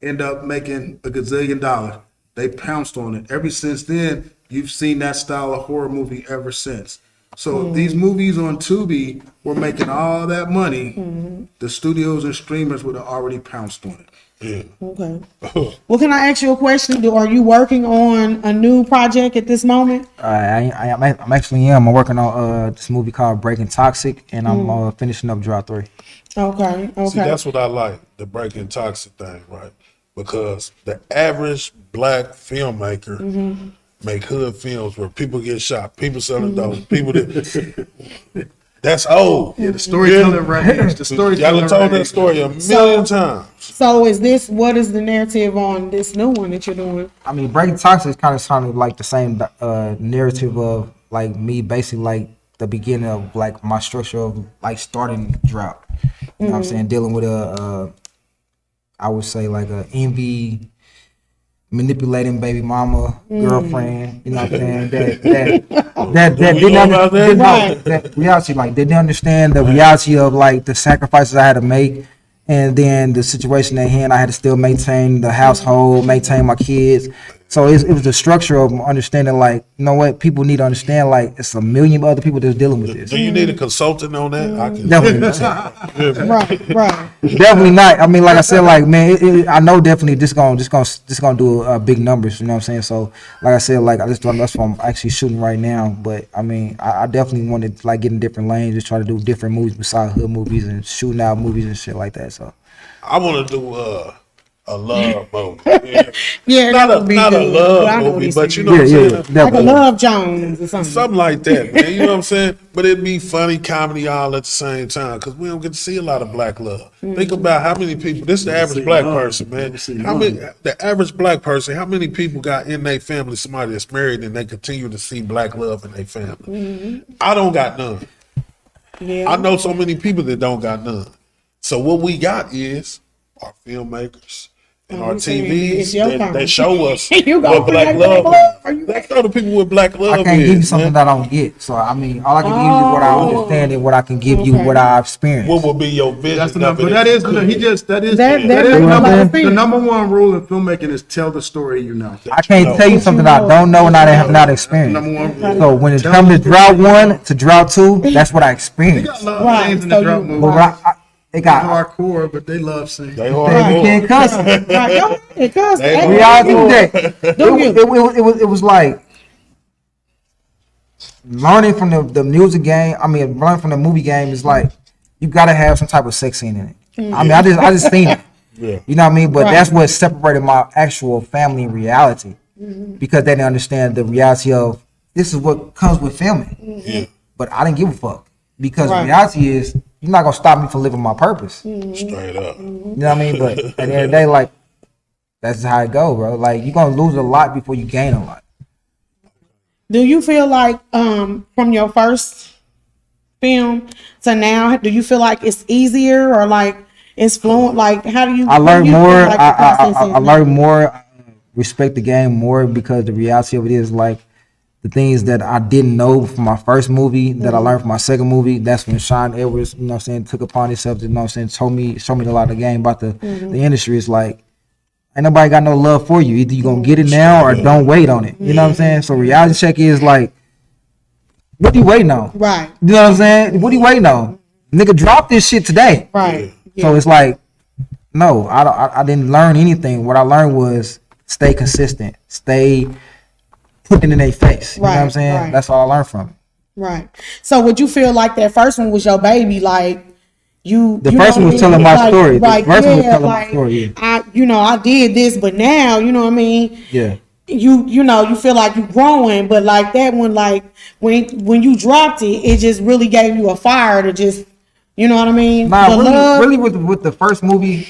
End up making a gazillion dollars. They pounced on it. Ever since then, you've seen that style of horror movie ever since. So if these movies on Tubi were making all that money, the studios and streamers would have already pounced on it. Okay. Well, can I ask you a question? Are you working on a new project at this moment? I'm actually I'm working on this movie called Breaking Toxic, and I'm finishing up Draw 3. Okay. See, that's what I like, the Breaking Toxic thing, right? Because the average black filmmaker make hood films where people get shot, people selling dope, people that that's old. Yeah, the storytelling range. The storytelling Y'all done told that range. story a million times. So what is the narrative on this new one that you're doing? I mean, Breaking Toxic kind of sounded like the same narrative of like me, basically like the beginning of like my structure of like starting Drought. You know what I'm saying? Dealing with I would say like a envy, manipulating baby mama, girlfriend. You know what I'm saying? That didn't understand that reality. Like they didn't understand the reality of like the sacrifices I had to make. And then the situation at hand, I had to still maintain the household, maintain my kids. So it was the structure of understanding, like, you know what, people need to understand, like, it's a million other people that's dealing with this. Do you need a consultant on that? I can. Definitely not. Right. Definitely not. I mean, like I said, like, man, I know definitely this gonna do big numbers. You know what I'm saying? So, like I said, like that's what I'm actually shooting right now. But I mean, I definitely want to like get in different lanes, just try to do different movies besides hood movies and shooting out movies and shit like that. So I want to do a love movie. Yeah, not that a would be not good. a But I love know movie, this but is you good. know what I'm saying? Like a definitely. Love Jones or something. Something like that, man. You know what I'm saying? But it'd be funny, comedy all at the same time because we don't get to see a lot of black love. Think about how many people, this is the average black person, man. How many, the average black person, how many people got in their family somebody that's married and they continue to see black love in their family? I don't got none. Yeah. I know so many people that don't got none. So what we got is our filmmakers and our you saying TVs it's your that time. show us You gonna what black bring love black love? Are is. you- Let's show the people what black love I can't is. give you something man. that I don't get. So I mean, all I can give you is what I understand and what I can give you, Okay. what I experienced. What will be your vision? That's the of number. it? But that is that is That the makes a lot of the sense. number one rule in filmmaking is tell the story you know. I can't tell you something that I don't know and I have not experienced. Number one rule. So when it comes to Drought 1 to Drought 2, that's what I They experienced. got love Right, scenes in so the drought you- movie. But it got Hardcore, but they love scenes. They you hardcore. can't cuss. Right, go ahead, cuz. They Hey, Reality you- that Do you? it was like learning from the music game. I mean, learning from the movie game is like you gotta have some type of sex scene in it. I mean, I just seen it. Yeah. You know what I mean? But Right. that's what separated my actual family and reality because they didn't understand the reality of this is what comes with filming. Yeah. But I didn't give a fuck because the Right. reality is you're not gonna stop me from living my purpose. Straight up. You know what I mean? But at the end of the day, like that's how it go, bro. Like you're gonna lose a lot before you gain a lot. Do you feel like from your first film to now, do you feel like it's easier or like it's fluent? Like how do you? I learned what do you more. feel like the process I is learned now? more. Respect the game more because the reality of it is like the things that I didn't know from my first movie that I learned from my second movie. That's when Shawn Edwards, you know what I'm saying, took upon himself to, you know what I'm saying, showed me a lot of the game about the industry. It's like ain't nobody got no love for you. Either you gonna get it now or don't wait on it. You know what I'm saying? So reality check is like, what are you waiting on? Right, You know what I'm saying? What are you waiting on? Nigga, drop this shit today. right. So it's like, no, I didn't learn anything. What I learned was stay consistent, stay putting it in their face. You know what I'm Right, saying? right. That's all I learned from it. Right. So would you feel like that first one was your baby? Like The first one was telling my story. The first one was telling my story, yeah. I did this, but now, you know what I mean? Yeah. You feel like you're growing, but like that one, like when you dropped it, it just really gave you a fire to just, You know what I mean? Nah, The love. really with the first movie,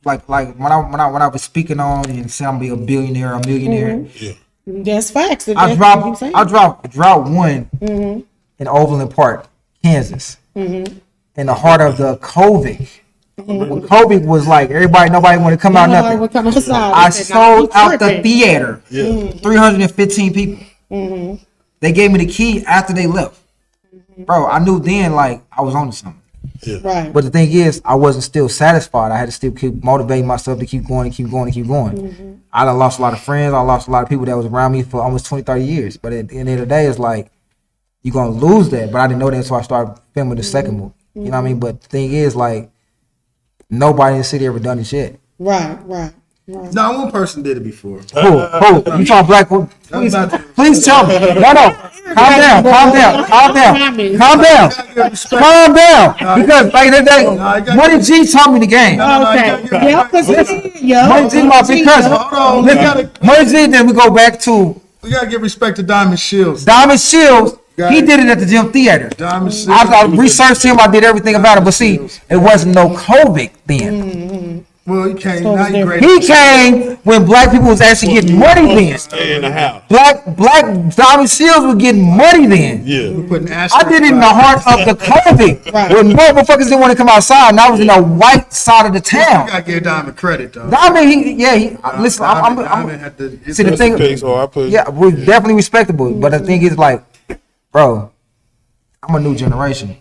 like when I was speaking on and saying I'm be a billionaire, a millionaire. Yeah. That's facts. I dropped one in Overland Park, Kansas, in the heart of the COVID. When COVID was like nobody wanted to come out nothing. I sold out the theater. 315 people. They gave me the key after they left. Bro, I knew then like I was on to something. Yeah. Right. But the thing is, I wasn't still satisfied. I had to still keep motivating myself to keep going and keep going and keep going. I done lost a lot of friends. I lost a lot of people that was around me for almost 20, 30 years. But at the end of the day, it's like, you're going to lose that. But I didn't know that, so I started filming the second movie. You know what I mean? But the thing is, like, nobody in the city ever done this shit. Right. No, one person did it before. Who? You talking black? Please tell me. No. Calm down. Because like that, Money G taught me the game. Okay. Yeah, because Money G my big cousin. Hold on. Money G. Then we go back to We gotta give respect to Diamond Shields. Diamond Shields. He did it at the Gym Theater. Diamond Shields. I researched him. I did everything about it. But see, it wasn't no COVID then. Well, he came. So Now he great. He came when black people was actually getting money then. Stay in the house. Black Diamond Shields was getting money then. Yeah. We're putting I did it in the heart of the COVID. Right. When motherfuckers didn't want to come outside, and I was in the white side of the You town. gotta give Diamond credit though. Diamond, listen, Diamond had to. see the thing. Okay, so I put Yeah, we're definitely respectable, but the thing is, like, bro, I'm a new generation.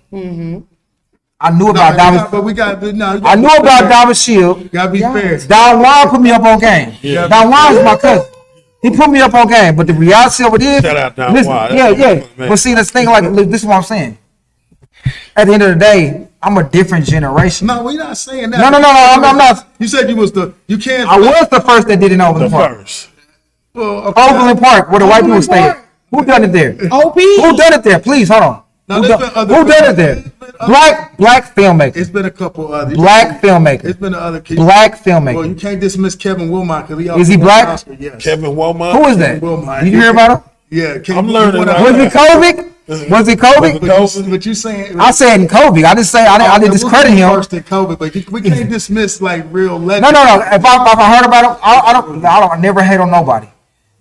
I knew about Diamond. But we got. No, I knew about Diamond Shield. Gotta be fair. Don Juan put me up on game. Yeah. Don Juan is my cousin. He put me up on game, but the reality of it is, Shout out Don listen, Juan. yeah. That's man. But see, this thing, like, look, this is what I'm saying. At the end of the day, I'm a different generation. No, we're not saying that. No, I'm not. You said you was the. You can't. I was the first that did it in the Overland Park. first. Well, okay. Overland Park, where the white people Overland stay. Park. Who done it there? OP. Who done it there? Please, hold on. Now, Who there's done, been other- who done it there? Black filmmakers. It's been a couple other. Black filmmakers. It's been other kids. Black Well, filmmakers. you can't dismiss Kevin Wilmot because he. Is he also won black? an Oscar, yes. Kevin Wilmot. Who is that? Wilmot. Did you hear about him? Yeah, I'm learning right Was now. it COVID? Was it COVID? But you saying I said in COVID. I didn't say I didn't discredit him. First in COVID, but we can't dismiss like real legends. No. If I heard about him, I never hate on nobody.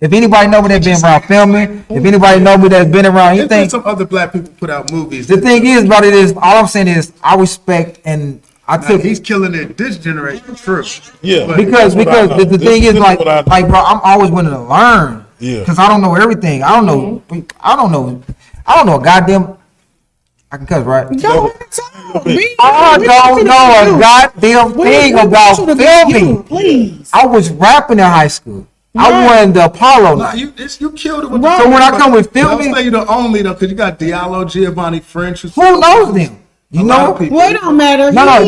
If anybody know me that been around filming, if anybody know me that's been around There's been anything, some other black people put out movies. the thing is about it is all I'm saying is I respect and I Now, took he's killing it this generation first. Yeah. But- because That's what I know. the thing This is is like what I do. bro, I'm always willing to learn. Yeah. Because I don't know everything. I don't know a goddamn. I can cuss, right? Go ahead, I don't know a goddamn thing about filming. Please. I was rapping in high school. I Right. won the Apollo. Nah, you killed it with Right. So when I come with I'll filming, say you the only though, because you got Diallo, Giovanni French. who knows them? You A lot know? of people. Well, it don't matter. No. He's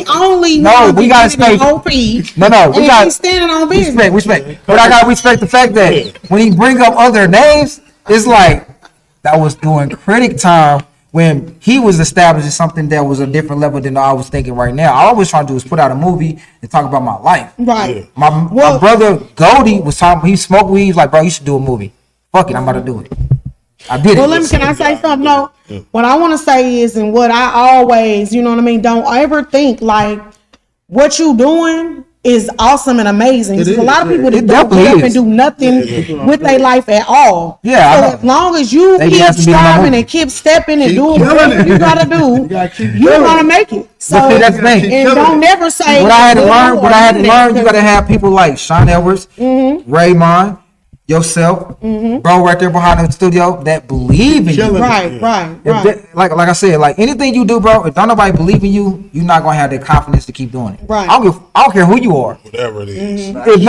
the only No, one we that gotta did it in stay- OP. No, we And got he's standing on business. respect. But I gotta respect the fact that when he bring up other names, it's like that was during critic time when he was establishing something that was a different level than I was thinking right now. All I was trying to do is put out a movie and talk about my life. Right. My Well- brother Goldie was talking. He smoked weed. He's like, bro, you should do a movie. Fuck it, I'm about to do it. I did Well, it. can I say something? No. What I want to say is, and what I always, you know what I mean, don't ever think like what you doing is awesome and amazing. It There's a is, lot of people it that don't definitely get up is. and do nothing with their life at all. Yeah, I So know. as long as you They keep have to be in my striving movie. and keep stepping and Keep doing killing whatever it. you gotta do, gotta keep you're killing gonna it. make it. So But see, that's the thing. and don't never say What I had to good learn, or what I had to bad, learn, you gotta have people like Shawn Edwards, RayMan, yourself, bro, right there behind the studio that believe in you. Killing it. Right. If that- like I said, like anything you do, bro, if don't nobody believe in you, you're not gonna have the confidence to keep doing it. Right. I don't care who you are. Whatever it is. If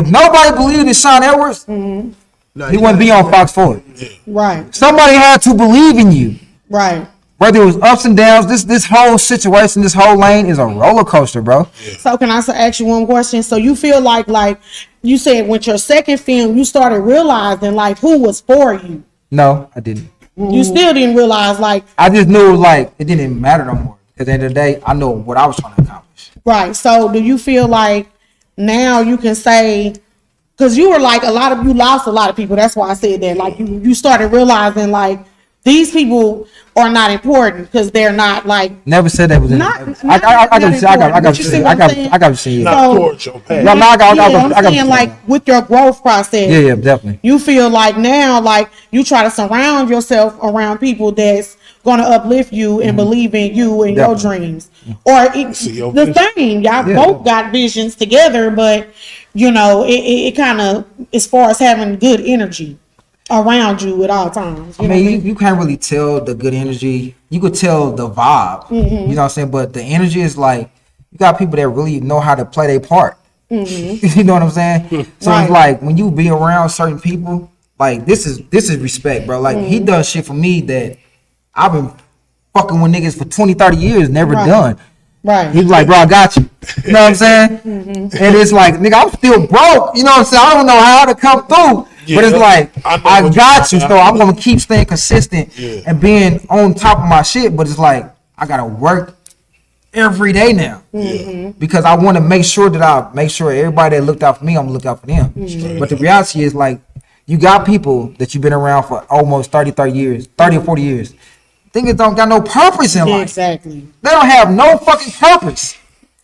nobody believed in Shawn Edwards, No, he wouldn't be on Fox 4. Right. Somebody had to believe in you. Right. Whether it was ups and downs, this whole situation, this whole lane is a roller coaster, bro. So can I ask you one question? So you feel like you said with your second film, you started realizing like who was for you. No, I didn't. You still didn't realize like, I just knew like it didn't matter no more. Because at the end of the day, I know what I was trying to accomplish. right. So do you feel like now you can say, because you were like you lost a lot of people. That's why I said that. Like you started realizing like these people are not important because they're not like Never said that was not. I got not you. I got important. you. see I what I'm got saying? I got you. See it. Not So- towards your past. No, I got I'm you. saying like with your growth process. Yeah, definitely. You feel like now, like you try to surround yourself around people that's gonna uplift you and believe in you and your Definitely. dreams. Or See your the vision. same, y'all Yeah. both got visions together, but you know, it kind of as far as having good energy around you at all times. You I know mean, what I mean? you can't really tell the good energy. You could tell the vibe. You know what I'm saying? But the energy is like, you got people that really know how to play their part. You know what I'm saying? So Right. it's like when you be around certain people, like this is respect, bro. Like he does shit for me that I've been fucking with niggas for 20, 30 years, never Right. done. Right. He's like, bro, I got you. You know what I'm saying? And it's like, nigga, I'm still broke. You know what I'm saying? I don't know how to come through. But it's Yeah, like, I know I what got you you. mean. So I'm going to keep staying consistent Yeah. and being on top of my shit. But it's like, I got to work every day now. Because I want to make sure that I make sure everybody that looked out for me, I'm going to look out for them. But the reality is like, you got people that you've been around for almost 30 years, 30 or 40 years. Niggas don't got no purpose in life. Exactly. They don't have no fucking purpose.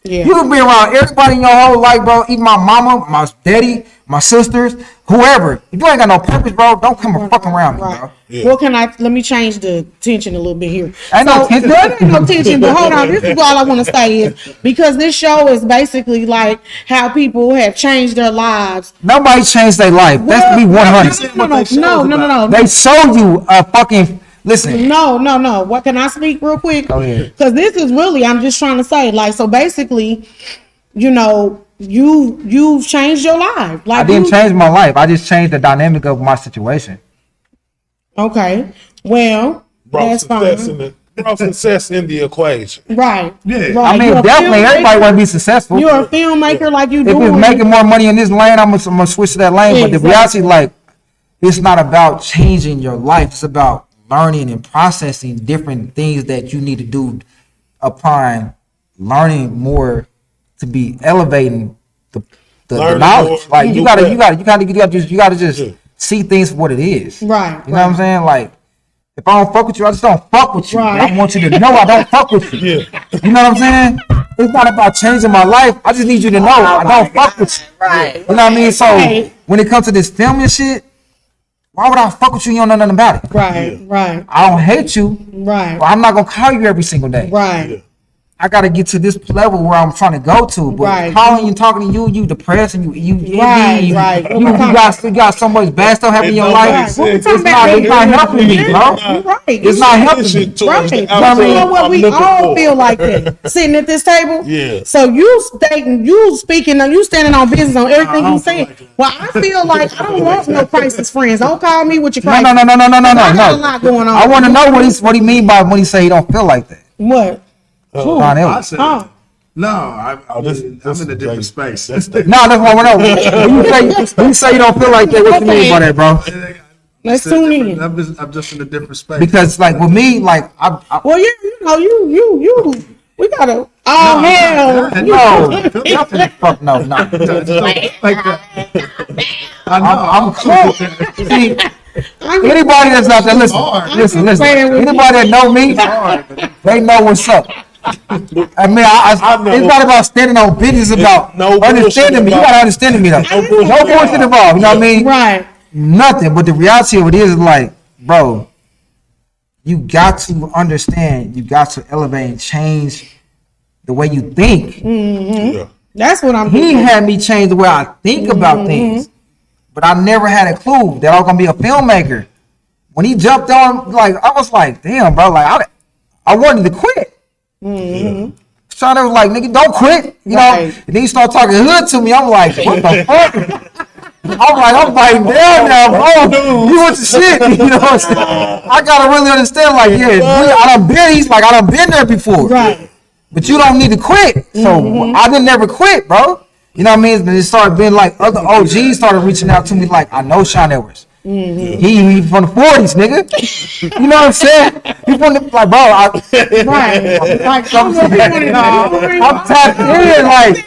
Yeah. You can be around everybody in your whole life, bro. Even my mama, my daddy, my sisters, whoever. If you ain't got no purpose, bro, don't come and fuck around me, bro. Right. Yeah. Well, let me change the tension a little bit here. Ain't no tension. There ain't no tension, but hold on. This is all I want to say is because this show is basically like how people have changed their lives. Nobody changed their life. Let's be 100. No. They showed you a fucking, listen. No. What can I speak real quick? Go ahead. Because this is really, I'm just trying to say, like, so basically, you know, you've changed your life. Like I didn't change my life. I just changed the dynamic of my situation. Okay. Well, Brought that's fine. success in the equation. Right. Yeah. Right. I mean, You're a definitely everybody filmmaker. want to be successful. You're a filmmaker, like you If doing. it's making more money in this lane, I'm gonna switch to that lane. But the Exactly. reality, like, it's not about changing your life. It's about learning and processing different things that you need to do upon learning more to be elevating the Learning knowledge. more, Like do you gotta just Yeah. see things for what it is. Right, You know what I'm saying? Like, if I don't fuck with you, I just don't fuck with you. Right. I want you to know I don't fuck with you. Yeah. You know what I'm saying? It's not about changing my life. I just need you to know I don't fuck with you. Right. You know what I mean? So Right. when it comes to this filming shit, why would I fuck with you? You don't know nothing about it. Right. I don't hate you, Right. but I'm not gonna call you every single day. Right. I gotta get to this level where I'm trying to go to. But Right. calling you, talking to you depressed, and you Right, envy, right. you got so much bad stuff happening in your It life. don't It's make What we sense. talking about? not helping me, bro. You're right. It's not helping me. Right. Right. You know what? We all feel like that sitting at this table. Yeah. So you speaking, you standing on business on everything you saying. Well, I feel like I don't want no crisis friends. Don't call me with your crisis. No. I got a lot going on. I want to know what he mean by when he say he don't feel like that. What? Ron I Ellis. said, Oh. no, I'm this in is a different great. space. No, that's what I want to know. When you say you don't feel like that, what you mean by that, bro? Let's tune in. I'm just in a different space. Because like with me, like I Well, yeah, you know, you. We gotta. Oh hell! no, definitely fuck no. like that. I know. I'm cool. See, anybody that's out there, listen. Anybody that know me, they know what's up. I mean, I know. it's not about standing on business. It's about no bullshit understanding me. You about- gotta understand me though. No bullshit involved. You know what I mean? Right. Nothing. But the reality of it is like, bro, you got to understand. You got to elevate and change the way you think. Yeah. That's what I'm. He doing. had me change the way I think about things, but I never had a clue that I was gonna be a filmmaker. When he jumped on, like I was like, damn, bro, like I wanted to quit. Shawn was like, nigga, don't quit, you know. Right. And then he started talking hood to me. I'm like, what the fuck? I'm fighting down now, bro. You want the shit, you know what I'm saying? I gotta really understand, like, I done been there before. Right. But you don't need to quit. So I didn't never quit, bro. You know what I mean? And it started being like other OGs started reaching out to me like, I know Shawn Edwards. He from the 40s, nigga. You know what I'm saying? He from the like, bro. Right. Like, I'm tapped in, like.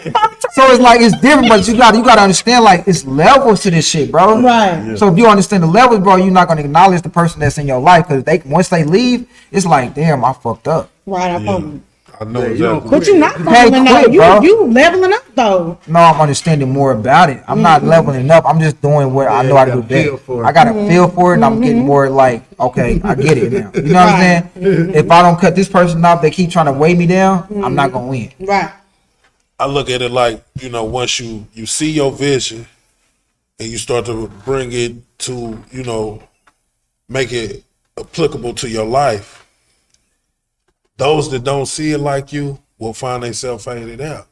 So it's like it's different, but you gotta understand, like it's levels to this shit, bro. Right. So if you understand the levels, bro, you're not gonna acknowledge the person that's in your life because once they leave, it's like, damn, I fucked up. Right. I know Yeah, exactly. But you're not Hey, leveling up. quit, bro. You leveling up though. No, I'm understanding more about it. I'm not leveling up. I'm just doing what I know how to do feel best. for it. I got a feel for it, and I'm getting more like, okay, I get it now. You know what I'm saying? If I don't cut this person off, they keep trying to weigh me down. I'm not gonna win. Right. I look at it like, once you see your vision and you start to bring it to, make it applicable to your life, those that don't see it like you will find themselves faded out.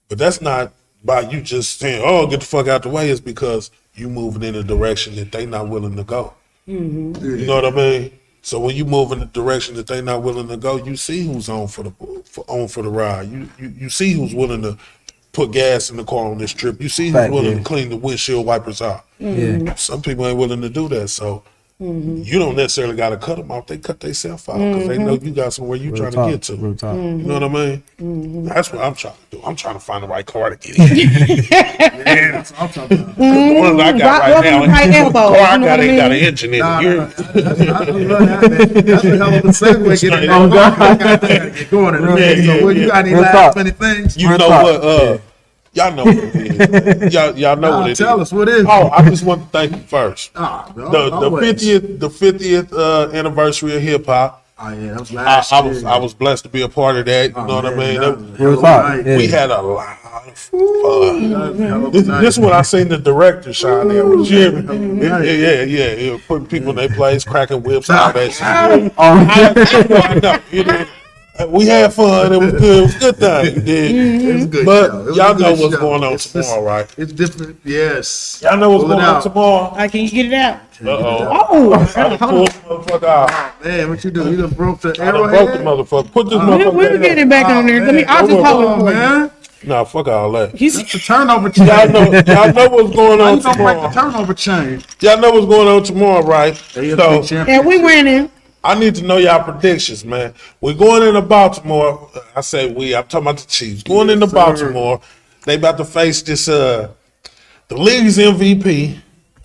But that's not by you just saying, oh, get the fuck out the way. It's because you moving in a direction that they not willing to go. Mm-hmm. You know what I mean? So when you move in the direction that they not willing to go, you see who's on for the ride. You see who's willing to put gas in the car on this trip. You see who's willing to clean the windshield wipers out. Yeah. Some people ain't willing to do that. So you don't necessarily got to cut them off. They cut themselves out because they know you got somewhere you trying to get to. Real talk. You know what I mean? That's what I'm trying to do. I'm trying to find the right car to get in. That's what I'm talking about. The one I got right now, Right elbow, car I you know got what I ain't got an mean? engine in it. I You're- love that, man. That's a hell of a segue. Getting get going. So what you got any Real last talk. minute things? You Real know talk. what? Y'all know what it is. Y'all know what it is. Tell us what it is. Oh, I just want to thank you first. The The 50th anniversary of hip hop. Oh yeah, that was last year. I was blessed to be a part of that. You know what I mean? Real talk. We Yeah. had a lot of fun. This is what I seen the director Shawn there with Jimmy. Yeah. Putting people in their place, cracking whips, all that shit. I know. We had fun. It was good. It was a good time. You did. It was a good But show. It was y'all a good know what's show. going on It's tomorrow, right? It's different. Yes. Y'all know what's Pull it going on out. tomorrow? Can you get it out? Uh-oh. Oh, I done pulled the motherfucker out. Man, what you do? You done broke the I done broke the arrowhead? motherfucker. Put this we'll motherfucker get in. it back on there. Let me. I'll just Come hold it on, for you. man. Nah, fuck all that. He's It's the turnover chain. Y'all know what's going How on you gonna break the tomorrow. turnover chain? Y'all know what's going on tomorrow, right? So and we winning. I need to know y'all predictions, man. We're going into Baltimore. I say we. I'm talking about the Chiefs. Going into sir. Baltimore. They about to face this the league's MVP,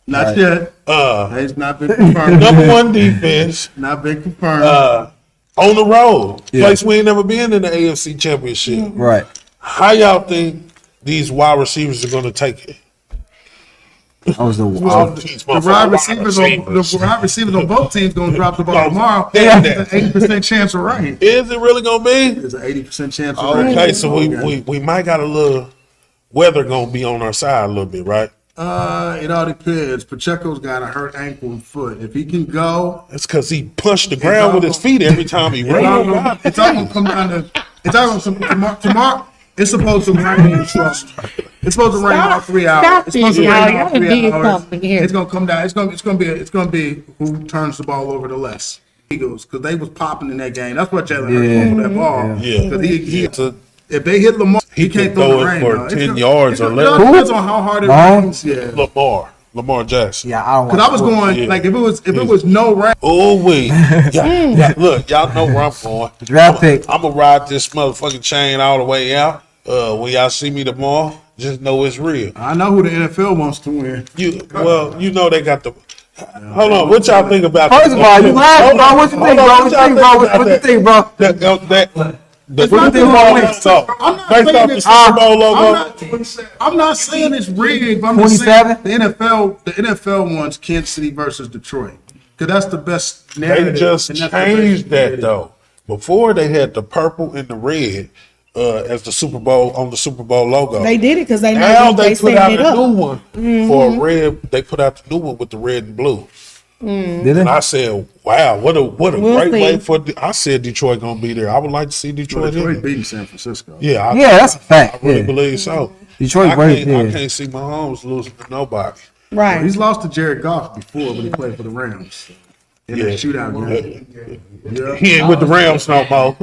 Not yet. It's not been confirmed. number one defense, Not been confirmed. on the road. Place we ain't never been in the AFC Championship. Right. How y'all think these wide receivers are going to take it? That was the These the motherfucking wide receivers on both teams gonna drop the ball tomorrow. Damn There's that. an 80% chance of rain. Is it really going to be? There's an 80% chance of rain. Okay, so we might got a little weather going to be on our side a little bit, right? It all depends. Pacheco's got a hurt ankle and foot. If he can go, That's because he punched the ground with his feet every time he it's all ran. gonna, it's all gonna come down to. It's all gonna tomorrow. It's supposed to rain. It's supposed to rain about 3 hours. Stop It's supposed to it, rain y'all. about Y'all 3 did hours. something here. It's gonna come down. It's gonna be who turns the ball over the less. Eagles, because they was popping in that game. That's what Jalen Hurts over that ball. Yeah. Because he To- if they hit Lamar, he can can't throw throw the it rain. for though. 10 yards or less. It depends on how hard it Long? rains. Yeah. Lamar Jackson. Yeah, I don't. Because I was going Yeah. like if it was no rain. Oh wait, look, y'all know where I'm going. Draft pick. I'm gonna ride this motherfucking chain all the way out. When y'all see me tomorrow, just know it's real. I know who the NFL wants to win. You know they got the. Hold on, what y'all think about? First of all, you laughing, bro. What you think, bro? What you think, bro? What you think, bro? The not Super Bowl logo. I'm not Based saying off the it's- Super Bowl logo. I'm not saying it's rigged. But I'm just saying 27? the NFL wants Kansas City versus Detroit because that's the best They narrative. just and that's the best changed that narrative. though. Before they had the purple and the red as the Super Bowl on the Super Bowl logo. They did it because they Now know they they put set out it a up. new one for red. They put out the new one with the red and blue. Did And it? I said, "Wow, what a We'll great see. way for." I said Detroit gonna be there. I would like to see Detroit. Detroit in. beating San Francisco. Yeah, Yeah, that's a fact. I really Yeah. believe so. Detroit I great, can't, I yeah. can't see Mahomes losing to nobody. Right. He's lost to Jared Goff before when he played for the Rams in Yeah. that shootout game. Yeah. He ain't with the Rams no more.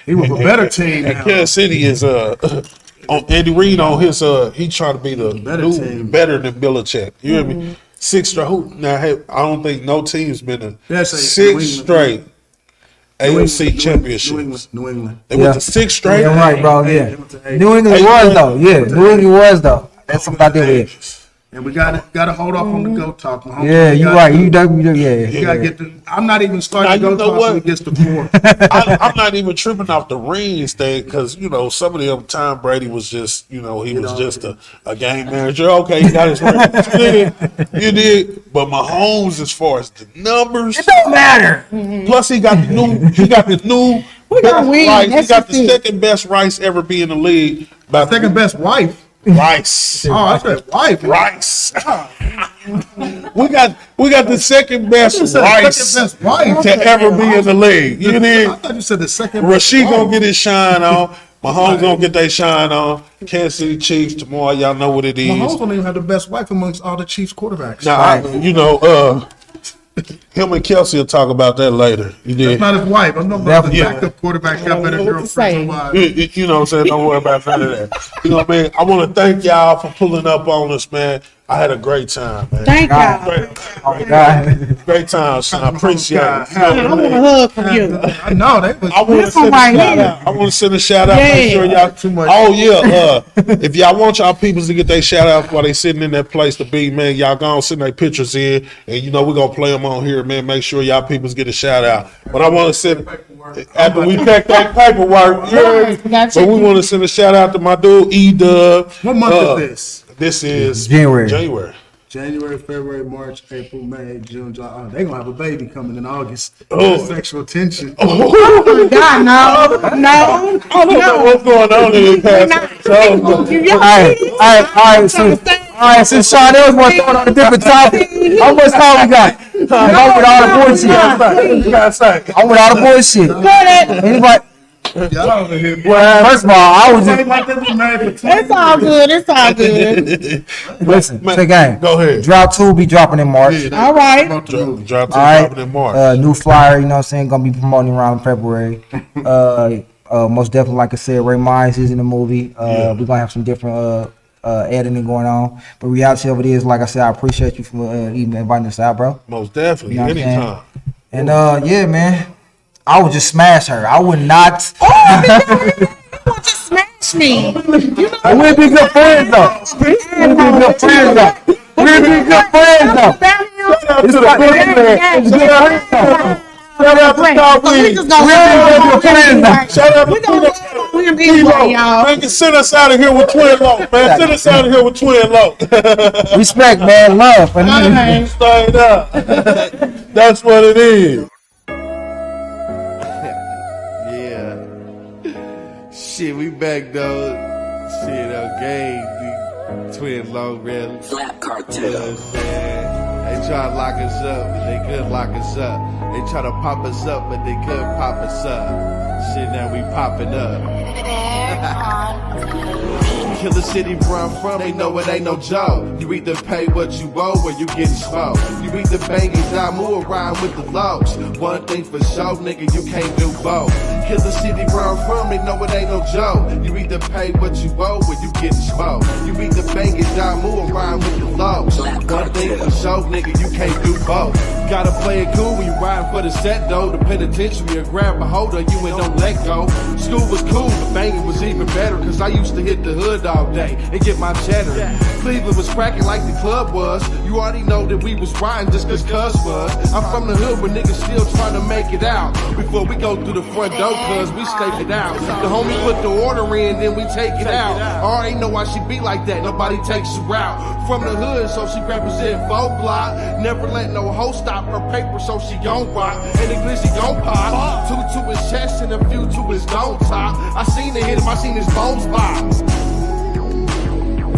He was a better team And now. Kansas City is on Andy Reid on his he's trying to be the Better new, team. better than Belichick. You hear me? 6 straight. Now, hey, I don't think no team's been to That's a- 6 straight AFC championships. New England. They went to 6 straight. Yeah, right, bro. Hey, Yeah. they went to eight. New England was though. Yeah, New England was though. That's something I did with. And we gotta hold off on the GOAT talk. Mahomes. Yeah, We you gotta- right. You yeah. You gotta get the. I'm not even starting Now, to you go know talk what? till he gets to 4. I'm not even tripping off the rings thing because, you know, some of them, Tom Brady was just, you know, he was just a game manager. Okay, he got his rings. You did. But Mahomes, as far as the numbers, It don't matter. plus he got the new We best gonna win. rice. He That's got just the it. second best rice ever be in the league. By Second best wife. rice. Oh, I said wife. Rice. we got the second best You said rice second best wife. to ever be in the league. You I did. thought you said the second best Rashid wife. gonna get his shine on. Mahomes gonna get their shine on. Kansas City Chiefs tomorrow. Y'all know what it is. Mahomes don't even have the best wife amongst all the Chiefs quarterbacks. Now, you know, him and Kelsey will talk about that later. You That's did. not his wife. I'm talking about the Yeah. backup quarterback got better what to say. girlfriends and wives. You know what I'm saying? Don't worry about none of that. You know what I mean? I want to thank y'all for pulling up on us, man. I had a great time, man. Thank y'all. Oh my God. Great time, son. I appreciate it. I want a hug from you. I know they was. I want to This send a one right shout here. out. I want to send a shout out. Make Yeah. sure y'all Too much. Oh yeah. If y'all want y'all peoples to get their shout out while they sitting in that place to be, man, y'all gonna send their pictures in, and you know we're gonna play them on here, man. Make sure y'all peoples get a shout out. But I want to send after we pack that paperwork, yeah, Gotcha. but we want to send a shout out to my dude E-Dub. What month is this? This is January. January, February, March, April, May, June, July. Oh, they gonna have a baby coming in August. Oh. Sexual tension. Oh, God, no. I don't know what's going on in this past. All right. Since Shawn was want to throw it on a different topic, how much time we got? I'm with all the bullshit. I'm with all the bullshit. Anybody? Y'all over here. Well, first of all, I was just Like they've been married for 20 It's all good. It's all good. listen. Man, Check game. go ahead. Drop 2 will be dropping in March. years. All right. Drop to All right. dropping in March. New flyer, you know what I'm saying? Gonna be promoting around February. Most definitely, like I said, RayMan is in the movie. We're gonna have some different editing going on. But reality of it is, like I said, I appreciate you for even inviting us out, bro. Most definitely. You know what I'm Anytime. And yeah, man, I would just smash her. I would not. You just smash me. We'd be good friends though. We'd be good friends though. We'd be good friends though. It's like it's good friends. Shout out to Star Weed. We'd be good friends though. Shout out to We're gonna Twin y'all. Man, send us out of here with Twin Low, man. Send us out of here with Twin Low. Respect, man, love. And Straight up. That's what it is. Yeah. Shit, we back though. Shit, okay. The Twin Long Rally. Slap You know cartel. what I'm saying? They try to lock us up, but they couldn't lock us up. They try to pop us up, but they couldn't pop us up. Shit, now we popping up. Kill the city where I'm from, they know it ain't no joke. You either pay what you owe or you getting smoked. You either bang and die, move around with the lows. One thing for sure, nigga, you can't do both. Kill the city where I'm from, they know it ain't no joke. You either pay what you owe or you getting smoked. You either bang and die, move around with the lows. One thing for sure, nigga, you can't do both. Gotta play it cool when you riding for the set though. The penitentiary will grab a hold of you and don't let go. School was cool, but banging was even better. Cause I used to hit the hood all day and get my cheddar. Cleveland was cracking like the club was. You already know that we was riding just cause cuz was. I'm from the hood where niggas still trying to make it out. Before we go through the front door cause we stake it out. The homie put the order in, then we take it out. I already know why she be like that, nobody takes her out. From the hood, so she represent folk block. Never let no hoe stop her paper, so she gon' rock. And the glizzy gon' pop. Two to his chest and a few to his dome top. I seen it hit him, I seen his bones pop.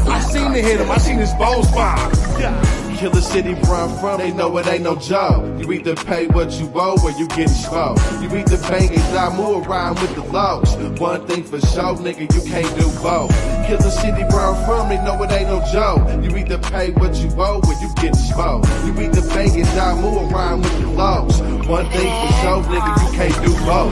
I seen it hit him, I seen his bones pop. Kill the city where I'm from, they know it ain't no joke. You either pay what you owe or you getting smoked. You either bang and die, move around with the lows. One thing for sure, nigga, you can't do both. Kill the city where I'm from, they know it ain't no joke. You either pay what you owe or you getting smoked. You either bang and die, move around with the lows. One thing for sure, nigga, you can't do both.